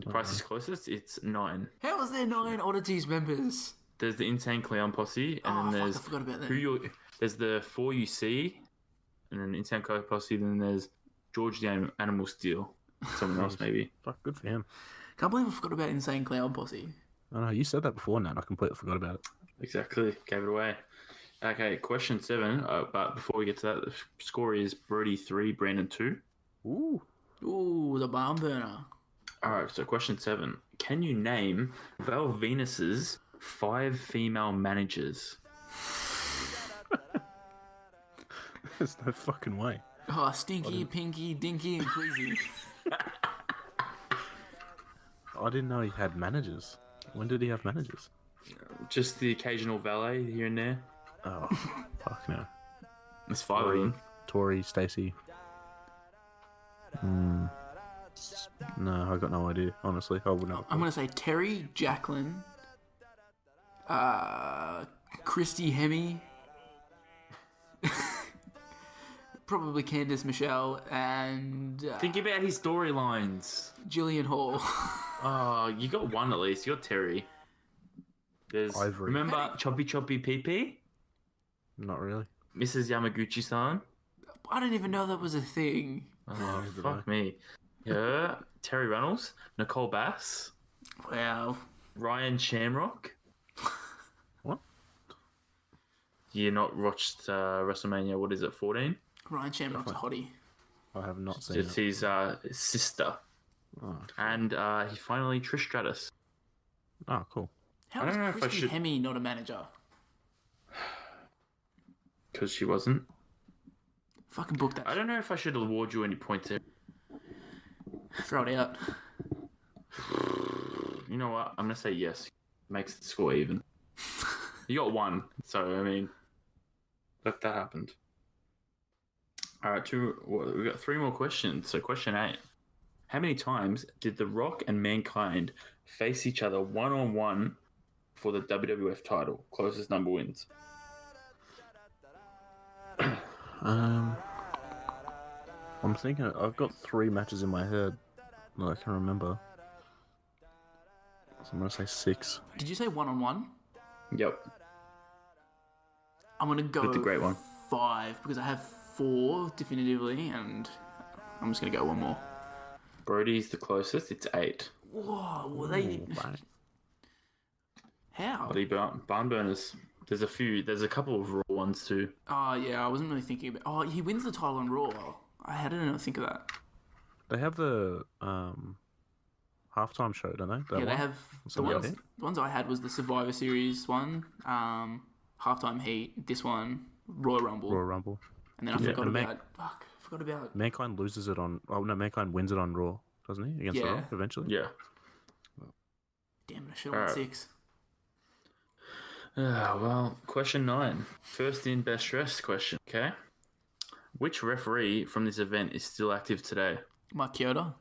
Price is closest. It's 9. How was there 9 Oddities members? There's the Insane Clown Posse, and Oh, then fuck, there's I forgot about that. there's the 4 you see, and then Insane Clown Posse. Then there's George the Animal Steel, someone else maybe. Fuck, good for him. Can't believe I forgot about Insane Clown Posse. I know, you said that before, Nat. I completely forgot about it. Exactly, gave it away. Okay, question 7. But before we get to that, the score is Brody 3, Brandon 2. Ooh. Ooh, the barn burner. All right, so question 7. Can you name Val Venus's 5 female managers? There's no fucking way. Oh, Stinky, Pinky, Dinky, and Queasy. I didn't know he had managers. When did he have managers? Just the occasional valet here and there. Oh, fuck no. There's 5 of them. Tori, Stacy. No, I got no idea. Honestly, I wouldn't know. I'm gonna say Terry, Jacqueline, Christy, Hemi, probably Candice, Michelle, and Think about his storylines. Jillian Hall. Oh, you got one at least. You got Terry. There's Ivory. Remember Choppy PP? Not really. Mrs. Yamaguchi-san? I didn't even know that was a thing. Oh, fuck me. Yeah. Terry Reynolds, Nicole Bass, Wow. Ryan Shamrock. What? You not watched WrestleMania, what is it, 14? Ryan Shamrock's a hottie. I have not seen It's it. his sister. Oh, And he finally Trish Stratus. oh, cool. How I is don't know if I Christy should- Hemi not a manager? Because she wasn't. Fucking book that. I don't know if I should award you any points there. Throw it out. You know what? I'm going to say yes. Makes the score even. You got 1. So, I mean, that happened. All right, we got 3 more questions. So, question 8. How many times did The Rock and Mankind face each other one-on-one for the WWF title? Closest number wins. I'm thinking. I've got 3 matches in my head that I can remember. So I'm gonna say 6. Did you say 1-on-1? Yep. I'm gonna go With the great one. 5 because I have 4 definitively, and I'm just gonna go one more. Brody's the closest. It's 8. Whoa, were they? Ooh, bang. How? Bloody barn burners. There's a few. There's a couple of Raw ones too. Oh yeah, I wasn't really thinking about. Oh, he wins the title on Raw. I didn't think of that. They have the halftime show, don't they? That Yeah, they one? have the Something like ones. that? The ones I had was the Survivor Series one, halftime heat. This one, Royal Rumble, Royal Rumble. and then I Yeah, forgot and about. I forgot about. Mankind loses it on. Oh no, Mankind wins it on Raw, doesn't he? Against The Yeah. Rock eventually. Yeah. Damn it! I should have won Alright. 6. Well, question 9. First in, best dressed question. Okay. Which referee from this event is still active today? Mike Chioda.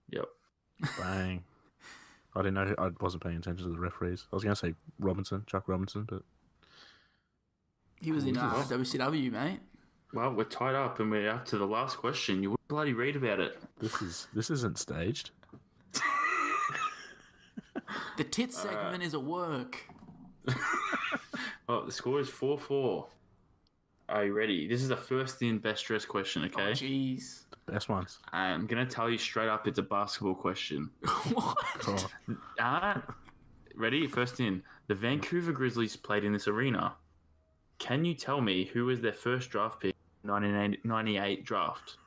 Yep. Bang. I didn't know. I wasn't paying attention to the referees. I was gonna say Chuck Robinson, but He was in WCW, mate. Well, we're tied up and we're up to the last question. You wouldn't bloody read about it. this isn't staged. The tits segment is at work. Well, the score is 4-4. Are you ready? This is a first in, best dressed question, Oh, okay? jeez. Best ones. I'm going to tell you straight up it's a basketball question. What? Oh, Ready? First in. The Vancouver Grizzlies played in this arena. Can you tell me who was their first draft pick in the 1998 draft?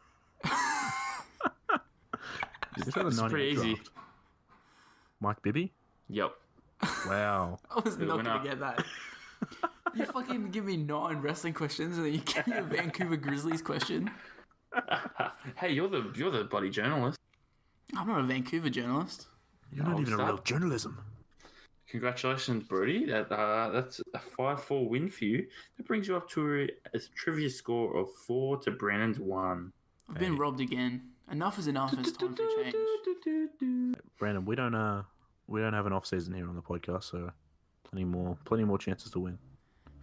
is that a It's 98 pretty easy. draft? Mike Bibby? Yep. Wow. I was The not winner. going to get that. You fucking give me 9 wrestling questions and then you give me a Vancouver Grizzlies question. Hey, you're the bloody journalist. I'm not a Vancouver journalist. You're not even a stop. real journalism. Congratulations, Brody. That's a 5-4 win for you. That brings you up to a trivia score of 4 to Brandon's 1. I've been robbed again. Enough is enough. It's time for change. Brandon, we don't have an off season here on the podcast, so plenty more chances to win.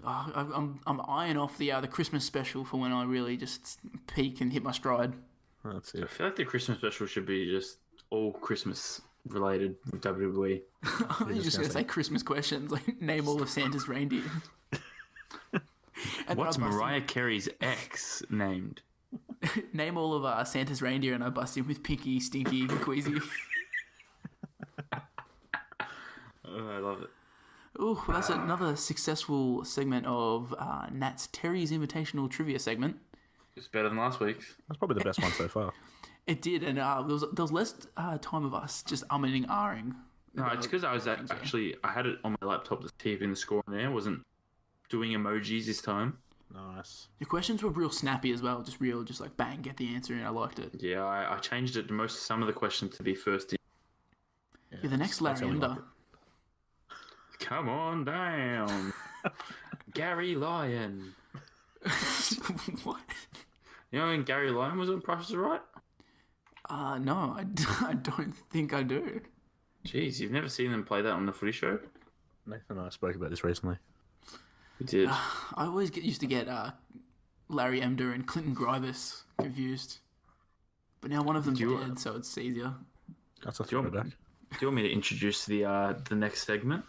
Oh, I'm eyeing off the Christmas special for when I really just peak and hit my stride. That's I it. feel like the Christmas special should be just all Christmas related with WWE. I'm just going to say Christmas questions, like name all of Santa's reindeer. And What's I bust Mariah Carey's ex named? name all of Santa's reindeer, and I bust in with Pinky, Stinky, and Queasy. Oh, I love it. Ooh, well, that's another successful segment of Nat's Terry's Invitational Trivia segment. It's better than last week's. That's probably the best one so far. It did, and there was less time of us just umming and ahhing. No, it's because I was I had it on my laptop just keeping the score in there. I wasn't doing emojis this time. Nice. Your questions were real snappy as well. Just like bang, get the answer, and I liked it. Yeah, I changed it to some of the questions to be first in. Yeah, the next Larry Ender. Like Come on down. Gary Lyon. What? You know when Gary Lyon was on Price is Right? No, I don't think I do. Jeez, you've never seen them play that on the footy show? Nathan and I spoke about this recently. We did. I always used to get Larry Emder and Clinton Gribus confused. But now one of them's dead, so it's easier. That's a Do you want- throwback. Do you want me to introduce the next segment?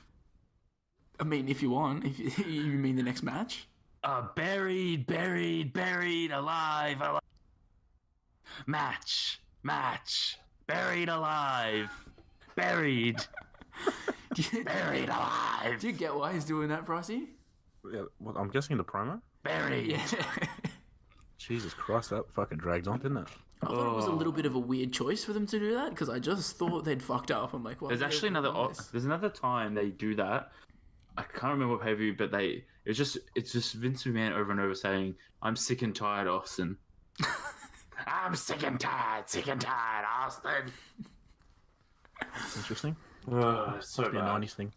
I mean, if you want. If you mean the next match? Buried, alive. Match. Buried alive. Buried alive. Do you get why he's doing that, Pricey? Yeah, well, I'm guessing the promo. Buried. Yeah. Jesus Christ, that fucking dragged on, didn't it? I thought it was a little bit of a weird choice for them to do that, because I just thought they'd fucked up. I'm like, well, There's actually there's another time they do that. I can't remember what pay-per-view, but it's just Vince McMahon over and over saying, "I'm sick and tired, Austin." I'm sick and tired, Austin. That's interesting. So Be a 90s thing.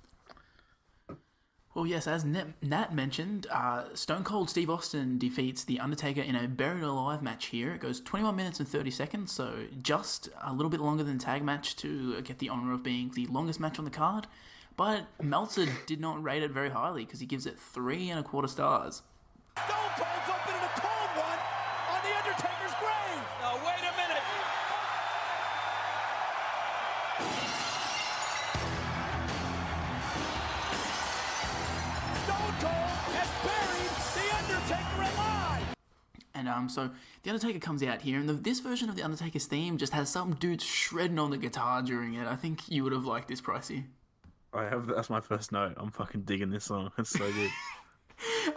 Well, yes, as Nat mentioned, Stone Cold Steve Austin defeats The Undertaker in a Buried Alive match here. It goes 21 minutes and 30 seconds, so just a little bit longer than the tag match to get the honour of being the longest match on the card. But Meltzer did not rate it very highly because he gives it 3.25 stars. Stone Cold's opening a cold one on The Undertaker's grave. Now, wait a minute. Stone Cold has buried The Undertaker alive. And so The Undertaker comes out here, and this version of The Undertaker's theme just has some dude shredding on the guitar during it. I think you would have liked this, Pricey. That's my first note. I'm fucking digging this song. It's so good.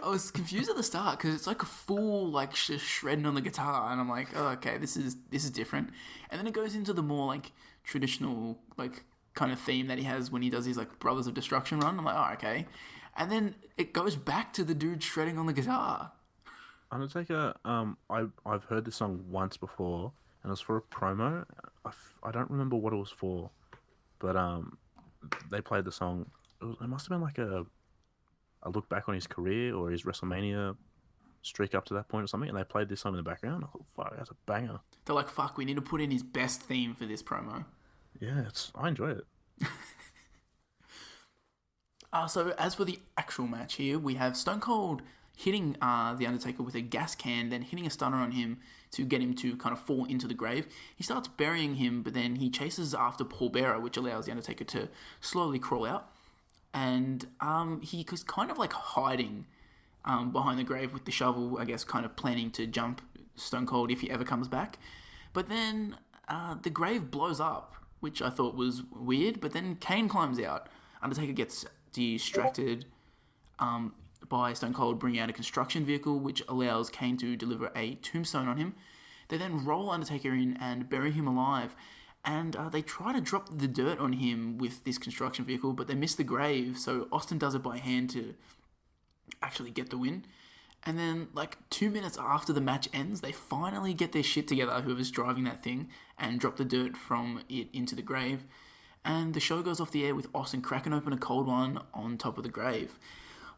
I was confused at the start because it's like a full just shredding on the guitar, and I'm like, oh, okay, this is different. And then it goes into the more like traditional kind of theme that he has when he does his like Brothers of Destruction run. I'm like, oh, okay. And then it goes back to the dude shredding on the guitar. Undertaker, I've heard this song once before, and it was for a promo. I don't remember what it was for, but they played the song. It must have been like a look back on his career or his WrestleMania streak up to that point or something, and they played this song in the background. I thought, fuck, that's a banger. They're like, fuck, we need to put in his best theme for this promo. Yeah, I enjoy it. So as for the actual match here, we have Stone Cold hitting The Undertaker with a gas can, then hitting a stunner on him to get him to kind of fall into the grave. He starts burying him, but then he chases after Paul Bearer, which allows The Undertaker to slowly crawl out. And he was kind of like hiding behind the grave with the shovel, I guess, kind of planning to jump Stone Cold if he ever comes back. But then the grave blows up, which I thought was weird, but then Kane climbs out. Undertaker gets distracted by Stone Cold bringing out a construction vehicle, which allows Kane to deliver a tombstone on him. They then roll Undertaker in and bury him alive. And they try to drop the dirt on him with this construction vehicle, but they miss the grave, so Austin does it by hand to actually get the win. And then, 2 minutes after the match ends, they finally get their shit together, whoever's driving that thing, and drop the dirt from it into the grave. And the show goes off the air with Austin cracking open a cold one on top of the grave.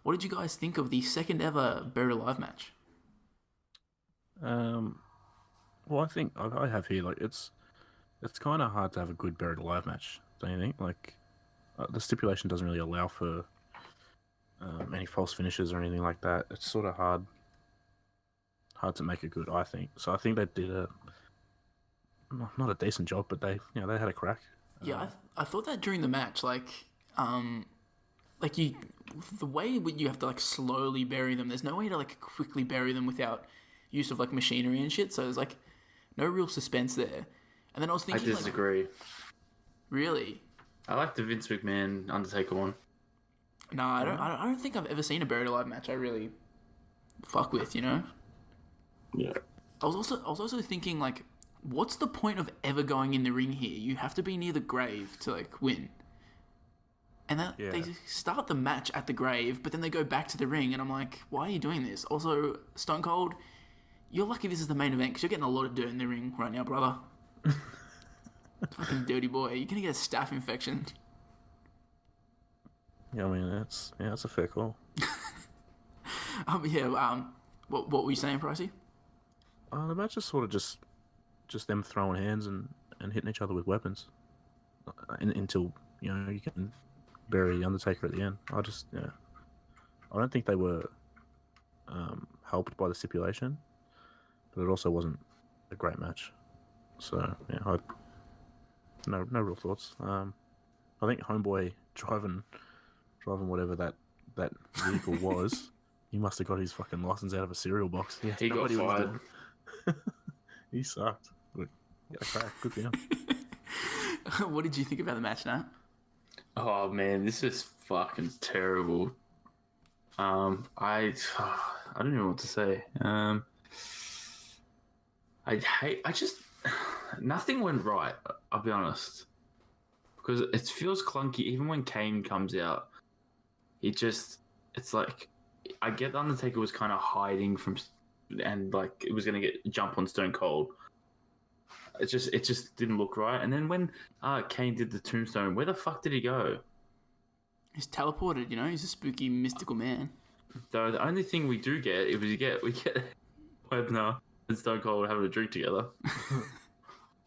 What did you guys think of the second ever Buried Alive match? Well, I think I have here, it's kind of hard to have a good Buried Alive match, don't you think? The stipulation doesn't really allow for any false finishes or anything like that. It's sort of hard to make it good, I think. So I think they did not a decent job, but they had a crack. Yeah, I thought that during the match, the way you have to slowly bury them. There's no way to quickly bury them without use of machinery and shit. So there's no real suspense there. And then I was thinking, I disagree. Really? I like the Vince McMahon Undertaker one. No, I don't think I've ever seen a Buried Alive match I really fuck with. Yeah. I was also thinking what's the point of ever going in the ring here? You have to be near the grave to win. And they start the match at the grave, but then they go back to the ring, and I'm like, why are you doing this? Also, Stone Cold, you're lucky this is the main event because you're getting a lot of dirt in the ring right now, brother. Fucking dirty boy. You're going to get a staph infection. Yeah, I mean, that's a fair call. What were you saying, Pricey? The match is sort of just them throwing hands and hitting each other with weapons until, you can bury Undertaker at the end. I don't think they were helped by the stipulation, but it also wasn't a great match. So yeah, no real thoughts. I think Homeboy driving whatever that vehicle was, he must have got his fucking license out of a cereal box. He got fired. He sucked. But got a crack. Good for him. What did you think about the match, Nat? Oh man, this is fucking terrible. I don't know what to say. Nothing went right. I'll be honest, because it feels clunky. Even when Kane comes out, it's like, I get the Undertaker was kind of hiding from, and like it was gonna get jump on Stone Cold. It just didn't look right. And then when Kane did the tombstone, where the fuck did he go? He's teleported. He's a spooky mystical man. Though the only thing we do get is we get Webner and Stone Cold having a drink together.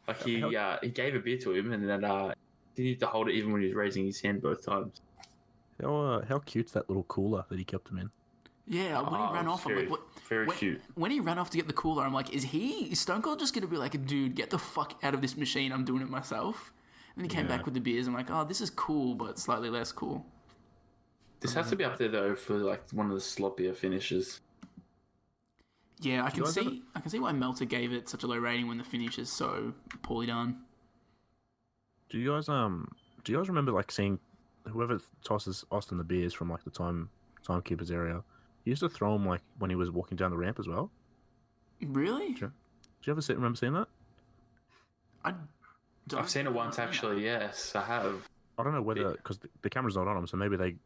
Like he gave a beer to him, and then he needed to hold it even when he was raising his hand both times. How cute's that little cooler that he kept him in? Yeah, when he ran off, I'm like, what? Very cute. When he ran off to get the cooler, I'm like, is Stone Cold just going to be like, dude, get the fuck out of this machine, I'm doing it myself? And he came back with the beers, I'm like, oh, this is cool, but slightly less cool. This has to be up there, though, for like one of the sloppier finishes. Yeah, I can see why Meltzer gave it such a low rating when the finish is so poorly done. Do you guys remember like seeing whoever tosses Austin the beers from like the timekeepers area? He used to throw them like when he was walking down the ramp as well. Really? Did you ever remember seeing that? I've seen it once, actually. Yes, I have. I don't know whether, because the camera's not on him, so maybe they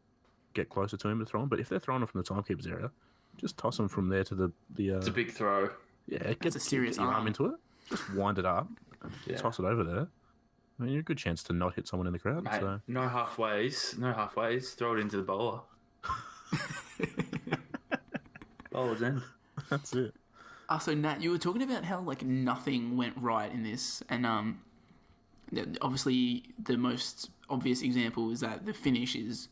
get closer to him to throw them. But if they're throwing them from the timekeepers area, just toss them from there to the. It's a big throw. Yeah, get a serious your arm into it. Just wind it up, and toss it over there. I mean, you're a good chance to not hit someone in the crowd. Mate, so. No halfways. Throw it into the bowler. Bowler's in. That's it. So Nat, you were talking about how like nothing went right in this, and obviously the most obvious example is that the finish is,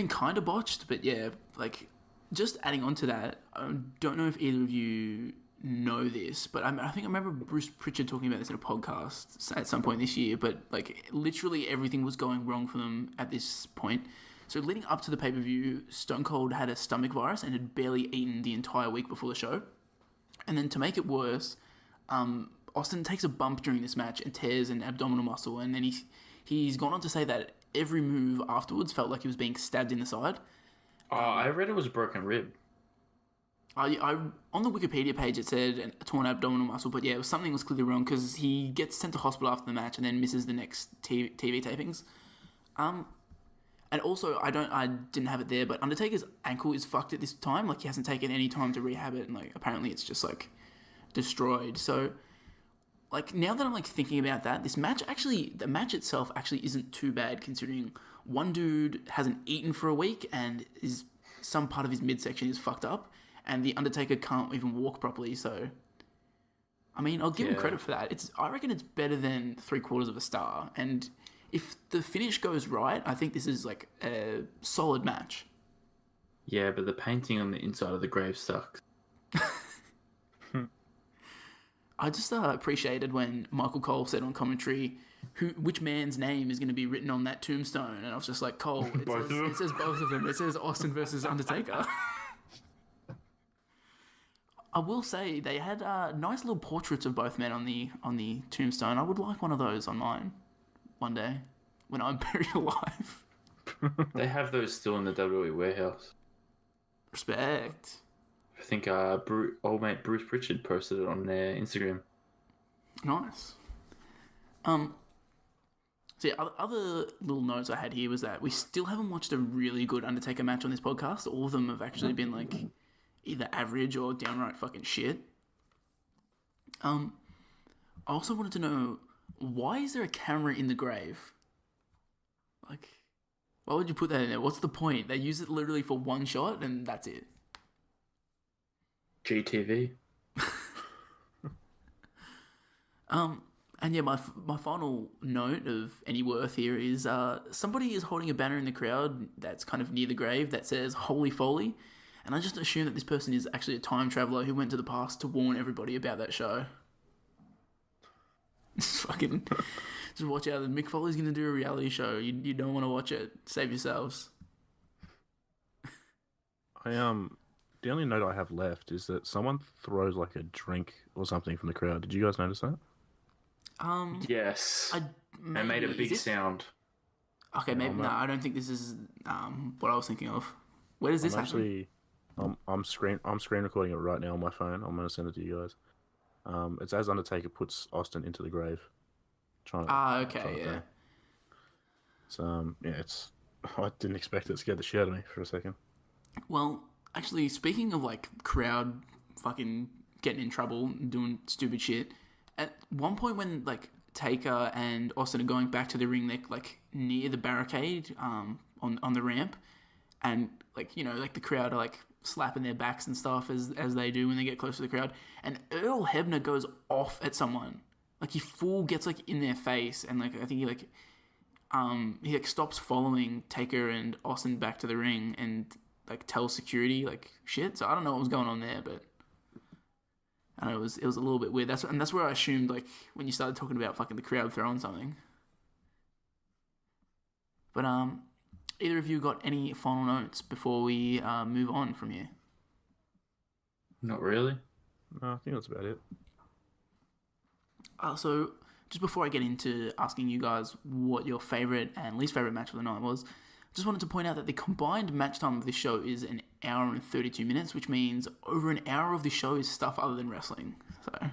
kind of botched, but yeah, like just adding on to that, I don't know if either of you know this, but I think I remember Bruce Pritchard talking about this in a podcast at some point this year, but like literally everything was going wrong for them at this point. So leading up to the pay-per-view, Stone Cold had a stomach virus and had barely eaten the entire week before the show. And then to make it worse, Austin takes a bump during this match and tears an abdominal muscle, and then he's gone on to say that every move afterwards felt like he was being stabbed in the side. I read it was a broken rib. I on the Wikipedia page it said a torn abdominal muscle, but yeah, something was clearly wrong because he gets sent to hospital after the match and then misses the next TV tapings. And also, I didn't have it there, but Undertaker's ankle is fucked at this time. Like, he hasn't taken any time to rehab it, and like apparently it's just like destroyed. So, like, now that I'm like thinking about that, the match itself actually isn't too bad, considering one dude hasn't eaten for a week and some part of his midsection is fucked up, and the Undertaker can't even walk properly. So, I'll give him credit for that. I reckon it's better than 3/4 of a star, and if the finish goes right, I think this is like a solid match. Yeah, but the painting on the inside of the grave sucks. I just appreciated when Michael Cole said on commentary, which man's name is going to be written on that tombstone, and I was just like, Cole, it says both of them. It says Austin versus Undertaker. I will say they had nice little portraits of both men on the tombstone. I would like one of those on mine one day when I'm buried alive. They have those still in the WWE warehouse. Respect. I think old mate Bruce Pritchard posted it on their Instagram. Nice. So yeah, other little notes I had here was that we still haven't watched a really good Undertaker match on this podcast. All of them have actually been like either average or downright fucking shit. I also wanted to know, why is there a camera in the grave? Like, why would you put that in there? What's the point? They use it literally for one shot and that's it. GTV. And yeah, my final note of any worth here is somebody is holding a banner in the crowd that's kind of near the grave that says "Holy Foley," and I just assume that this person is actually a time traveler who went to the past to warn everybody about that show. Just watch out. Mick Foley's going to do a reality show. You don't want to watch it. Save yourselves. The only note I have left is that someone throws like a drink or something from the crowd. Did you guys notice that? Yes. They made a big sound. Okay, maybe. No, I don't think this is what I was thinking of. Where does this happen? I'm screen recording it right now on my phone. I'm going to send it to you guys. It's as Undertaker puts Austin into the grave. Okay, yeah. It's I didn't expect it. It scared the shit out of me for a second. Well, actually, speaking of like crowd fucking getting in trouble and doing stupid shit, at one point when like Taker and Austin are going back to the ring, they're like near the barricade on the ramp, and like the crowd are like slapping their backs and stuff as they do when they get close to the crowd, and Earl Hebner goes off at someone. Like he full gets like in their face, and like I think he stops following Taker and Austin back to the ring and like tells security like shit. So I don't know what was going on there, but I know it was a little bit weird. That's where I assumed like when you started talking about fucking the crowd throwing something. But either of you got any final notes before we move on from here? Not really. No, I think that's about it. So just before I get into asking you guys what your favourite and least favourite match of the night was, just wanted to point out that the combined match time of this show is an hour and 32 minutes, which means over an hour of the show is stuff other than wrestling. So I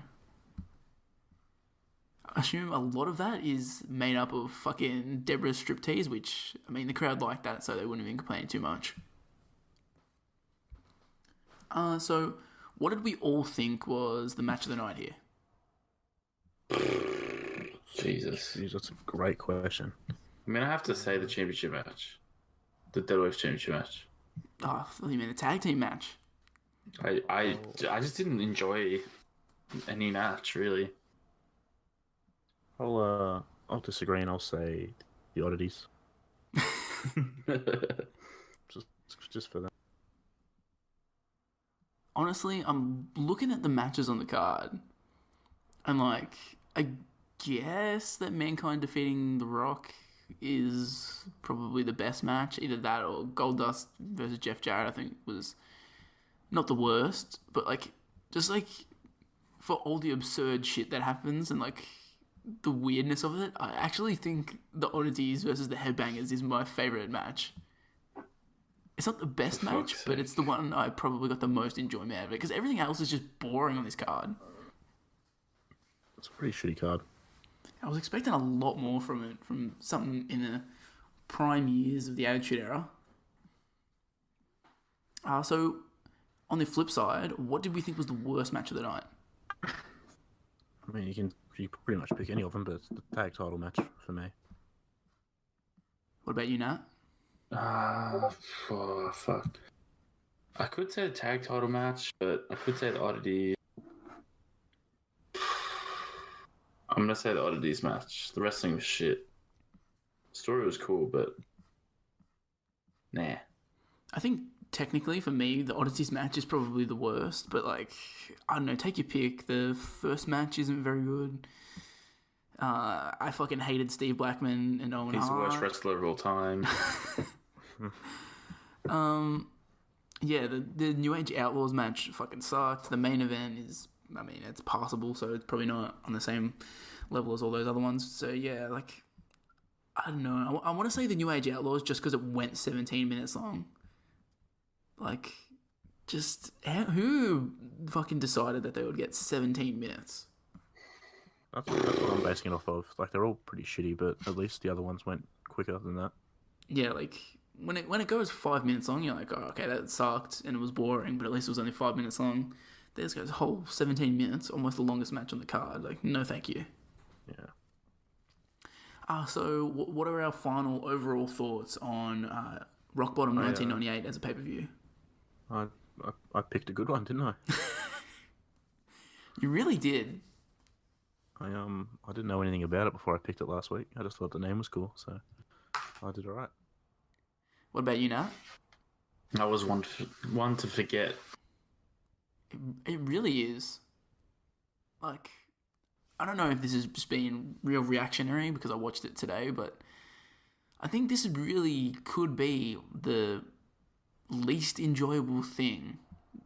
assume a lot of that is made up of fucking Deborah's striptease, which, I mean, the crowd liked that, so they wouldn't have been complaining too much. So what did we all think was the match of the night here? Jesus. Jeez, that's a great question. I mean, I have to say the championship match. The WWF championship match. Oh, I thought you meant the tag team match. I just didn't enjoy any match, really. I'll disagree and I'll say the Oddities. just for that. Honestly, I'm looking at the matches on the card, and like, I guess that Mankind defeating The Rock is probably the best match. Either that or Goldust versus Jeff Jarrett, I think, was not the worst, but like, just like for all the absurd shit that happens and like the weirdness of it, I actually think the Oddities versus the Headbangers is my favorite match. It's not the best match, but it's the one I probably got the most enjoyment out of it, because everything else is just boring on this card. It's a pretty shitty card. I was expecting a lot more from it, from something in the prime years of the Attitude Era. So, on the flip side, what did we think was the worst match of the night? I mean, you can pretty much pick any of them, but it's the tag title match for me. What about you, Nat? Fuck. I could say the tag title match, but I could say the Oddities. I'm going to say the Oddities match. The wrestling was shit. The story was cool, but nah. I think technically for me, the Oddities match is probably the worst, but like, I don't know, take your pick. The first match isn't very good. I fucking hated Steve Blackman and Owen Hart. He's the worst wrestler of all time. Yeah, the New Age Outlaws match fucking sucked. The main event is, I mean, it's passable, so it's probably not on the same level as all those other ones. So yeah, like, I don't know. I want to say the New Age Outlaws just because it went 17 minutes long. Like, just who fucking decided that they would get 17 minutes? That's what I'm basing it off of. Like, they're all pretty shitty, but at least the other ones went quicker than that. Yeah, like when it goes 5 minutes long, you're like, oh, okay, that sucked and it was boring, but at least it was only 5 minutes long. This goes a whole 17 minutes, almost the longest match on the card. Like, no, thank you. Yeah. So what are our final overall thoughts on Rock Bottom 1998 as a pay-per-view? I picked a good one, didn't I? You really did. I didn't know anything about it before I picked it last week. I just thought the name was cool, so I did all right. What about you, Nat? I was one to forget. It really is. Like, I don't know if this is just being real reactionary because I watched it today, but I think this really could be the least enjoyable thing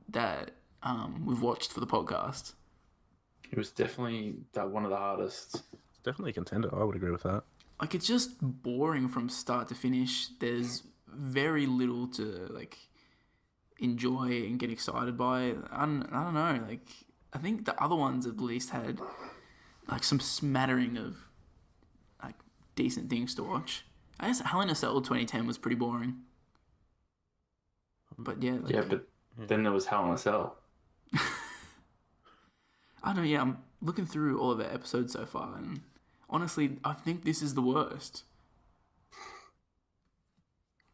that we've watched for the podcast. It was definitely one of the hardest. It's definitely a contender. I would agree with that. Like, it's just boring from start to finish. There's very little to, like, enjoy and get excited by. I don't know. Like, I think the other ones at least had, like, some smattering of, like, decent things to watch. I guess Hell in a Cell 2010 was pretty boring. But, yeah. Like, but then there was Hell in a Cell. I don't know, yeah, I'm looking through all of our episodes so far, and honestly, I think this is the worst.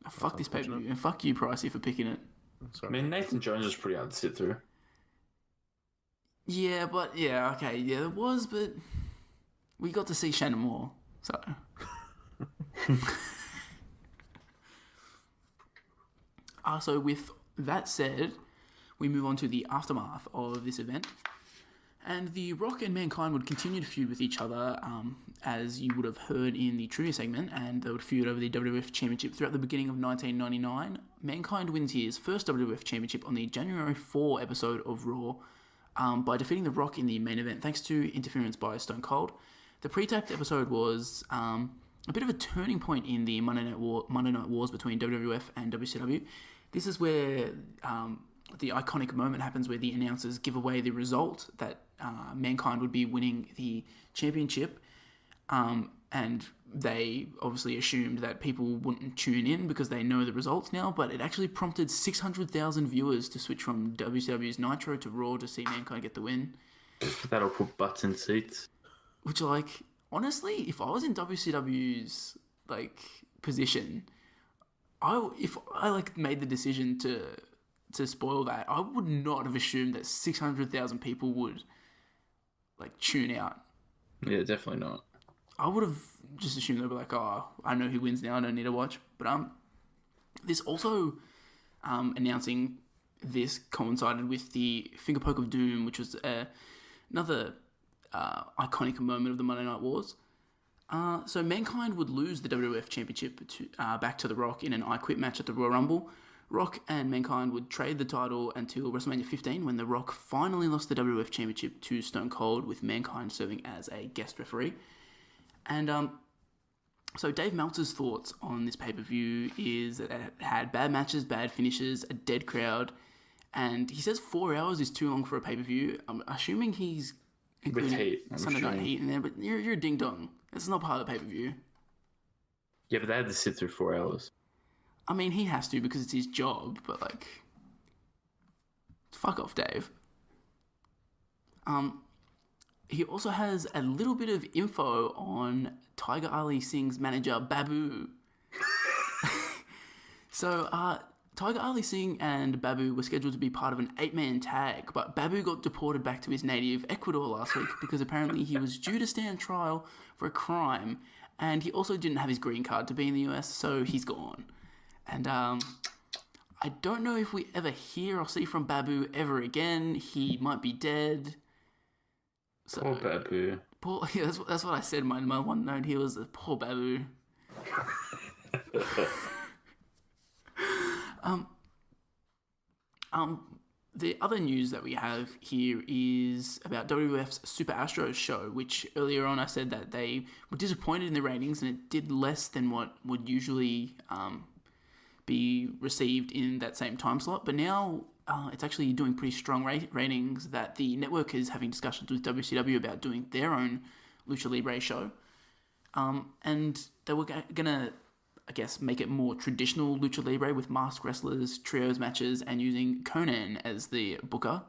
Fuck this pay-per-view, and fuck you, Pricey, for picking it. I mean, Nathan Jones was pretty hard to sit through. Yeah, but, yeah, okay, yeah, it was, but we got to see Shannon Moore, so... So with that said, we move on to the aftermath of this event. And The Rock and Mankind would continue to feud with each other, as you would have heard in the trivia segment, and they would feud over the WWF Championship throughout the beginning of 1999. Mankind wins his first WWF Championship on the January 4 episode of Raw by defeating The Rock in the main event, thanks to interference by Stone Cold. The pre-taped episode was a bit of a turning point in the Monday Night Wars between WWF and WCW. This is where the iconic moment happens where the announcers give away the result that Mankind would be winning the championship, and they obviously assumed that people wouldn't tune in because they know the results now, but it actually prompted 600,000 viewers to switch from WCW's Nitro to Raw to see Mankind get the win. That'll put butts in seats. Which, like, honestly, if I was in WCW's, like, position, if I like made the decision to spoil that, I would not have assumed that 600,000 people would, like, tune out. Yeah, definitely not. I would have just assumed they'd be like, oh, I know who wins now, I don't need to watch. But this also, announcing this coincided with the Finger Poke of Doom, which was another iconic moment of the Monday Night Wars. So Mankind would lose the WWF Championship back to The Rock in an I Quit match at the Royal Rumble. Rock and Mankind would trade the title until WrestleMania 15, when The Rock finally lost the WWF Championship to Stone Cold, with Mankind serving as a guest referee. And so Dave Meltzer's thoughts on this pay-per-view is that it had bad matches, bad finishes, a dead crowd, and he says 4 hours is too long for a pay-per-view. I'm assuming he's including Sunday Night Heat in there, but you're a ding-dong. It's not part of the pay-per-view. Yeah, but they had to sit through 4 hours. I mean, he has to because it's his job, but, like, fuck off, Dave. He also has a little bit of info on Tiger Ali Singh's manager, Babu. So, Tiger Ali Singh and Babu were scheduled to be part of an 8-man tag, but Babu got deported back to his native Ecuador last week because apparently he was due to stand trial for a crime, and he also didn't have his green card to be in the US, so he's gone. And I don't know if we ever hear or see from Babu ever again. He might be dead. So, poor Babu. Yeah, that's what I said. My one note here was poor Babu. The other news that we have here is about WWF's Super Astros show, which earlier on I said that they were disappointed in the ratings and it did less than what would usually be received in that same time slot. But now it's actually doing pretty strong ratings, that the network is having discussions with WCW about doing their own Lucha Libre show. And they were going to, I guess, make it more traditional Lucha Libre with masked wrestlers, trios matches, and using Conan as the booker,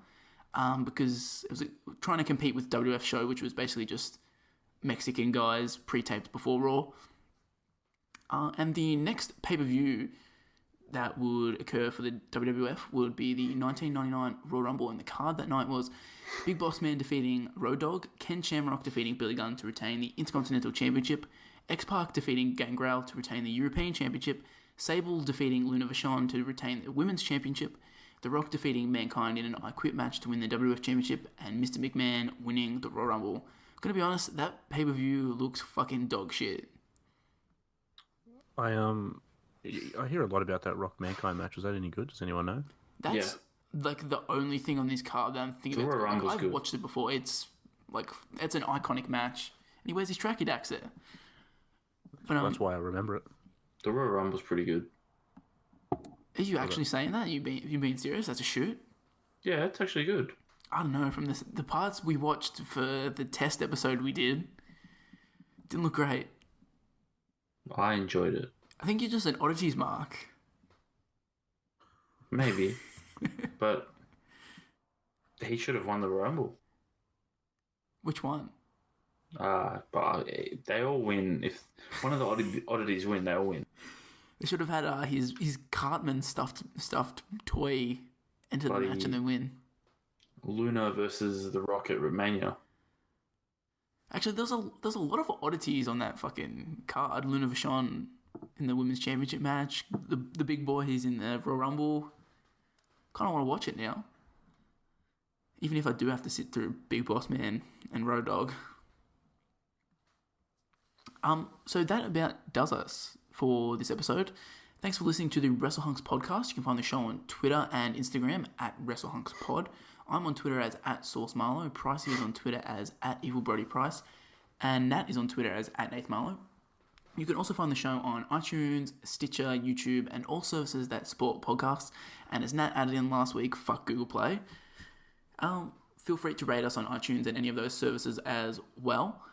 because it was trying to compete with WWF show, which was basically just Mexican guys pre-taped before Raw. And the next pay-per-view that would occur for the WWF would be the 1999 Royal Rumble, and the card that night was Big Boss Man defeating Road Dogg, Ken Shamrock defeating Billy Gunn to retain the Intercontinental Championship, X-Pac defeating Gangrel to retain the European Championship, Sable defeating Luna Vachon to retain the Women's Championship, The Rock defeating Mankind in an I Quit match to win the WWF Championship, and Mr. McMahon winning the Royal Rumble. I'm gonna be honest, that pay-per-view looks fucking dog shit. I hear a lot about that Rock Mankind match. Was that any good? Does anyone know? That's like the only thing on this card that I'm thinking about. Like, I've watched it before. It's like, it's an iconic match. And he wears his tracky dacks there. But, that's why I remember it. The Royal Rumble's pretty good. Are you actually saying that? You being serious? That's a shoot? Yeah, it's actually good. I don't know. From the parts we watched for the test episode we didn't look great. I enjoyed it. I think you're just an Oddities mark. Maybe. But he should have won the Rumble. Which one? But they all win. If one of the Oddities win, they all win. They should have had his Cartman stuffed toy enter the match and then win. Luna versus The Rock at Romania. Actually, there's a lot of Oddities on that fucking card. Luna Vachon in the Women's Championship match. The big boys in the Royal Rumble. Kind of want to watch it now. Even if I do have to sit through Big Boss Man and Road Dogg. So that about does us for this episode. Thanks for listening to the Wrestle Hunks Podcast. You can find the show on Twitter and Instagram at Wrestle Hunks Pod. I'm on Twitter as @SourceMarlow. Pricey is on Twitter as @EvilBrodyPrice. And Nat is on Twitter as @NathMarlow. You can also find the show on iTunes, Stitcher, YouTube, and all services that support podcasts. And as Nat added in last week, fuck Google Play. Feel free to rate us on iTunes and any of those services as well.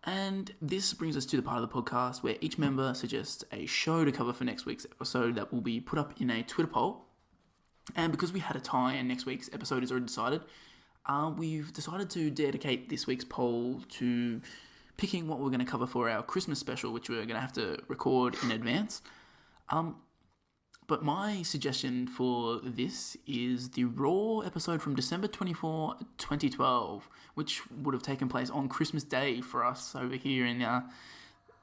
And this brings us to the part of the podcast where each member suggests a show to cover for next week's episode that will be put up in a Twitter poll. And because we had a tie and next week's episode is already decided, we've decided to dedicate this week's poll to picking what we're going to cover for our Christmas special, which we're going to have to record in advance. But my suggestion for this is the Raw episode from December 24, 2012, which would have taken place on Christmas Day for us over here in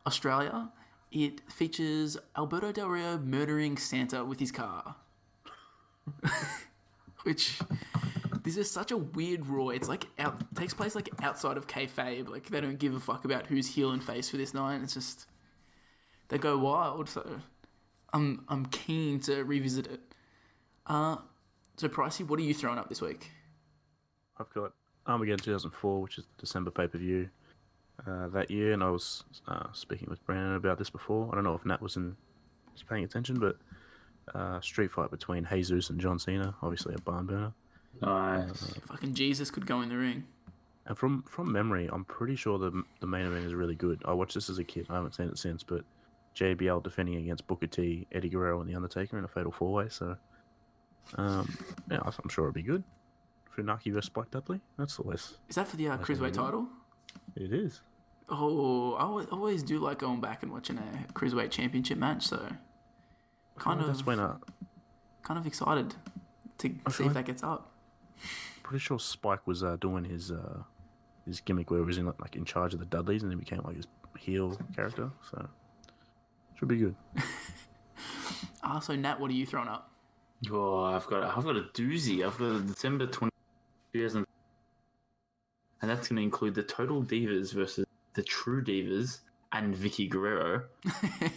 Australia. It features Alberto Del Rio murdering Santa with his car. Which, this is such a weird Raw. It's like takes place like outside of kayfabe. Like, they don't give a fuck about who's heel and face for this night. It's just, they go wild. So I'm keen to revisit it. So Pricey, what are you throwing up this week? I've got Armageddon 2004, which is the December pay-per-view that year, and I was speaking with Brandon about this before. I don't know if Nat was paying attention, but street fight between Jesus and John Cena, obviously a barn burner. Nice. Fucking Jesus could go in the ring. And from memory, I'm pretty sure the main event is really good. I watched this as a kid. I haven't seen it since, but JBL defending against Booker T, Eddie Guerrero, and The Undertaker in a fatal four-way. So, yeah, I'm sure it'll be good. Funaki versus Spike Dudley. That's always. Is that for the Cruiserweight title? It is. Oh, I always do like going back and watching a Cruiserweight Championship match. So, kind of excited to see if that gets up. Pretty sure Spike was doing his gimmick where he was in charge of the Dudleys, and he became like his heel character. So. Should be good. So Nat, what are you throwing up? Oh, I've got a doozy. I've got a December 2000, and that's going to include the Total Divas versus the True Divas and Vicky Guerrero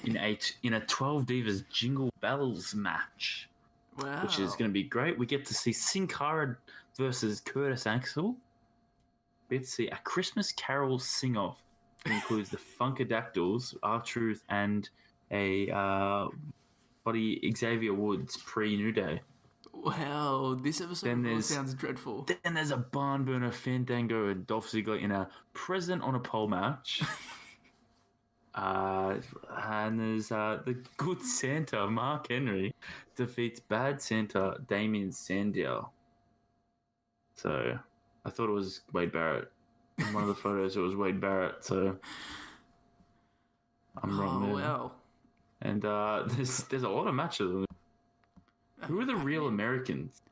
in a 12 Divas Jingle Bells match. Wow. Which is going to be great. We get to see Sin Cara versus Curtis Axel. We get to see a Christmas Carol sing-off. It includes the Funkadactyls, R-Truth, and a Xavier Woods pre-New Day. Wow, this episode really sounds dreadful. Then there's a barn burner, Fandango and Dolph Ziggler in a present on a pole match. And there's the good Santa, Mark Henry, defeats bad Santa, Damien Sandow. So I thought it was Wade Barrett. In one of the photos, it was Wade Barrett. So I'm wrong there. Wow. And there's a lot of matches. Who are the real Americans?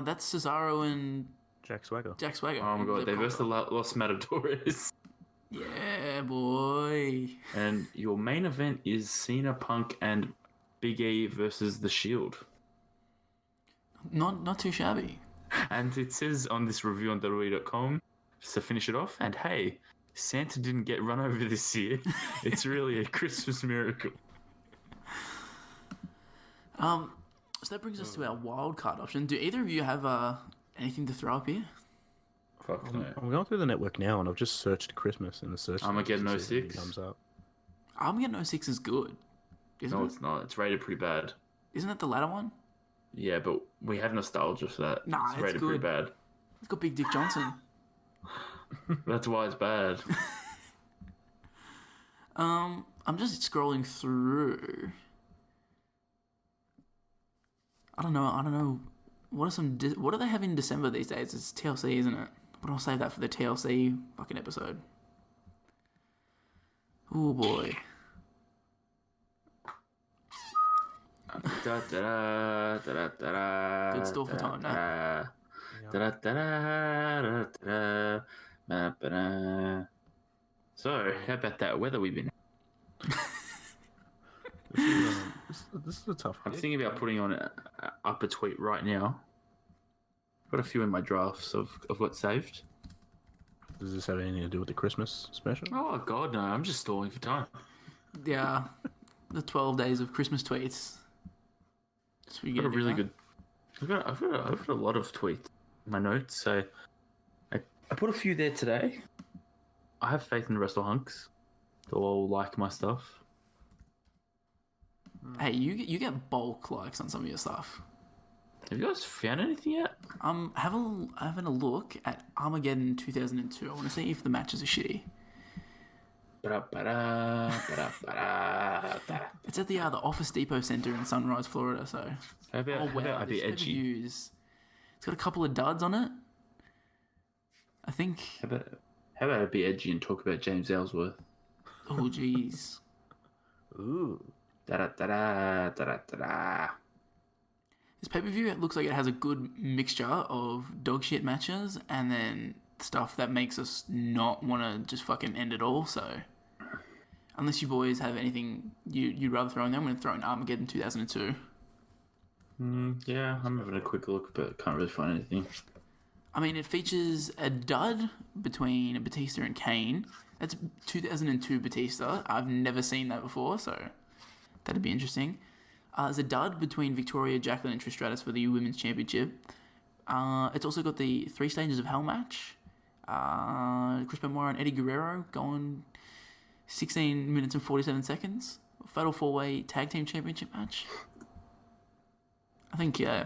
That's Cesaro and Jack Swagger. Oh my god, they versus the Los Matadores. Yeah, boy. And your main event is Cena, Punk, and Big E versus The Shield. Not too shabby. And it says on this review on WWE.com, just to finish it off, and hey, Santa didn't get run over this year. It's really a Christmas miracle. So that brings us to our wild card option. Do either of you have anything to throw up here? Fuck no. I'm going through the network now, and I've just searched Christmas in the search. Armageddon to see if 06? anything comes up. Armageddon 06 is good. No, it's not. It's rated pretty bad. Isn't that the latter one? Yeah, but we have nostalgia for that. Nah, it's rated good. pretty bad. It's got Big Dick Johnson. That's why it's bad. I'm just scrolling through. I don't know. What do they have in December these days? It's TLC, isn't it? But I'll save that for the TLC fucking episode. Oh boy. Good store for time, no? So, how about that weather we've been? This is a tough I'm one. thinking about putting on up a tweet right now. Got a few in my drafts of what's saved. Does this have anything to do with the Christmas special? Oh god, no! I'm just stalling for time. Yeah, the 12 days of Christmas tweets. That's what you I've got a get really good. I've got a lot of tweets in my notes. So I put a few there today. I have faith in Wrestle Hunks. They'll all like my stuff. Hey, you get bulk likes on some of your stuff. Have you guys found anything yet? Having a look at Armageddon 2002. I want to see if the matches are shitty. It's at the Office Depot Center in Sunrise, Florida. So, How about I be this edgy? review's. It's got a couple of duds on it. I think. How about I be edgy and talk about James Ellsworth? Oh, jeez. Ooh. Da-da-da-da. This pay-per-view, it looks like it has a good mixture of dog shit matches and then stuff that makes us not want to just fucking end it all. So, unless you boys have anything you'd rather throw in there, I'm going to throw in Armageddon 2002. Yeah, I'm having a quick look, but can't really find anything. I mean, it features a dud between Batista and Kane. That's 2002 Batista. I've never seen that before, so that'd be interesting. There's a dud between Victoria, Jacqueline, and Trish Stratus for the Women's Championship. It's also got the 3 Stages of Hell match. Chris Benoit and Eddie Guerrero going 16 minutes and 47 seconds. Fatal 4-Way Tag Team Championship match. I think, yeah,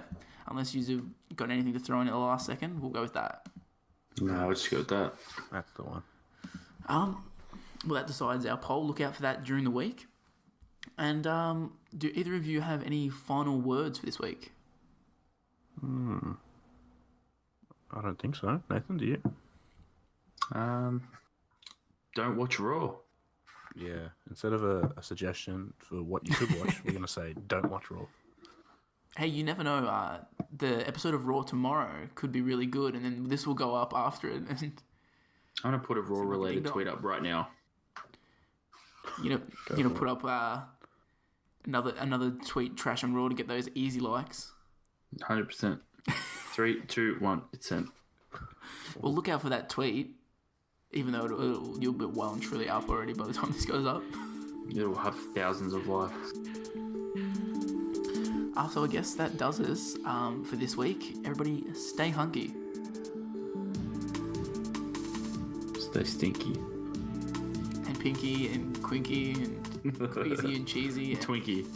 unless you've got anything to throw in at the last second, we'll go with that. No, I'll just go with that. That's the one. Well, that decides our poll. Look out for that during the week. And do either of you have any final words for this week? I don't think so. Nathan, do you? Don't watch Raw. Yeah. Instead of a suggestion for what you should watch, we're going to say don't watch Raw. Hey, you never know. The episode of Raw tomorrow could be really good, and then this will go up after it. And I'm going to put a Raw-related tweet up right now. Put up another tweet trash on Raw to get those easy likes. 100%. 3, 2, 1, it's sent. Well, look out for that tweet, even though you'll be well and truly up already by the time this goes up. It'll have thousands of likes. So I guess that does us for this week. Everybody stay hunky. Stay stinky. And pinky and quinky and queasy and cheesy. Twinkie.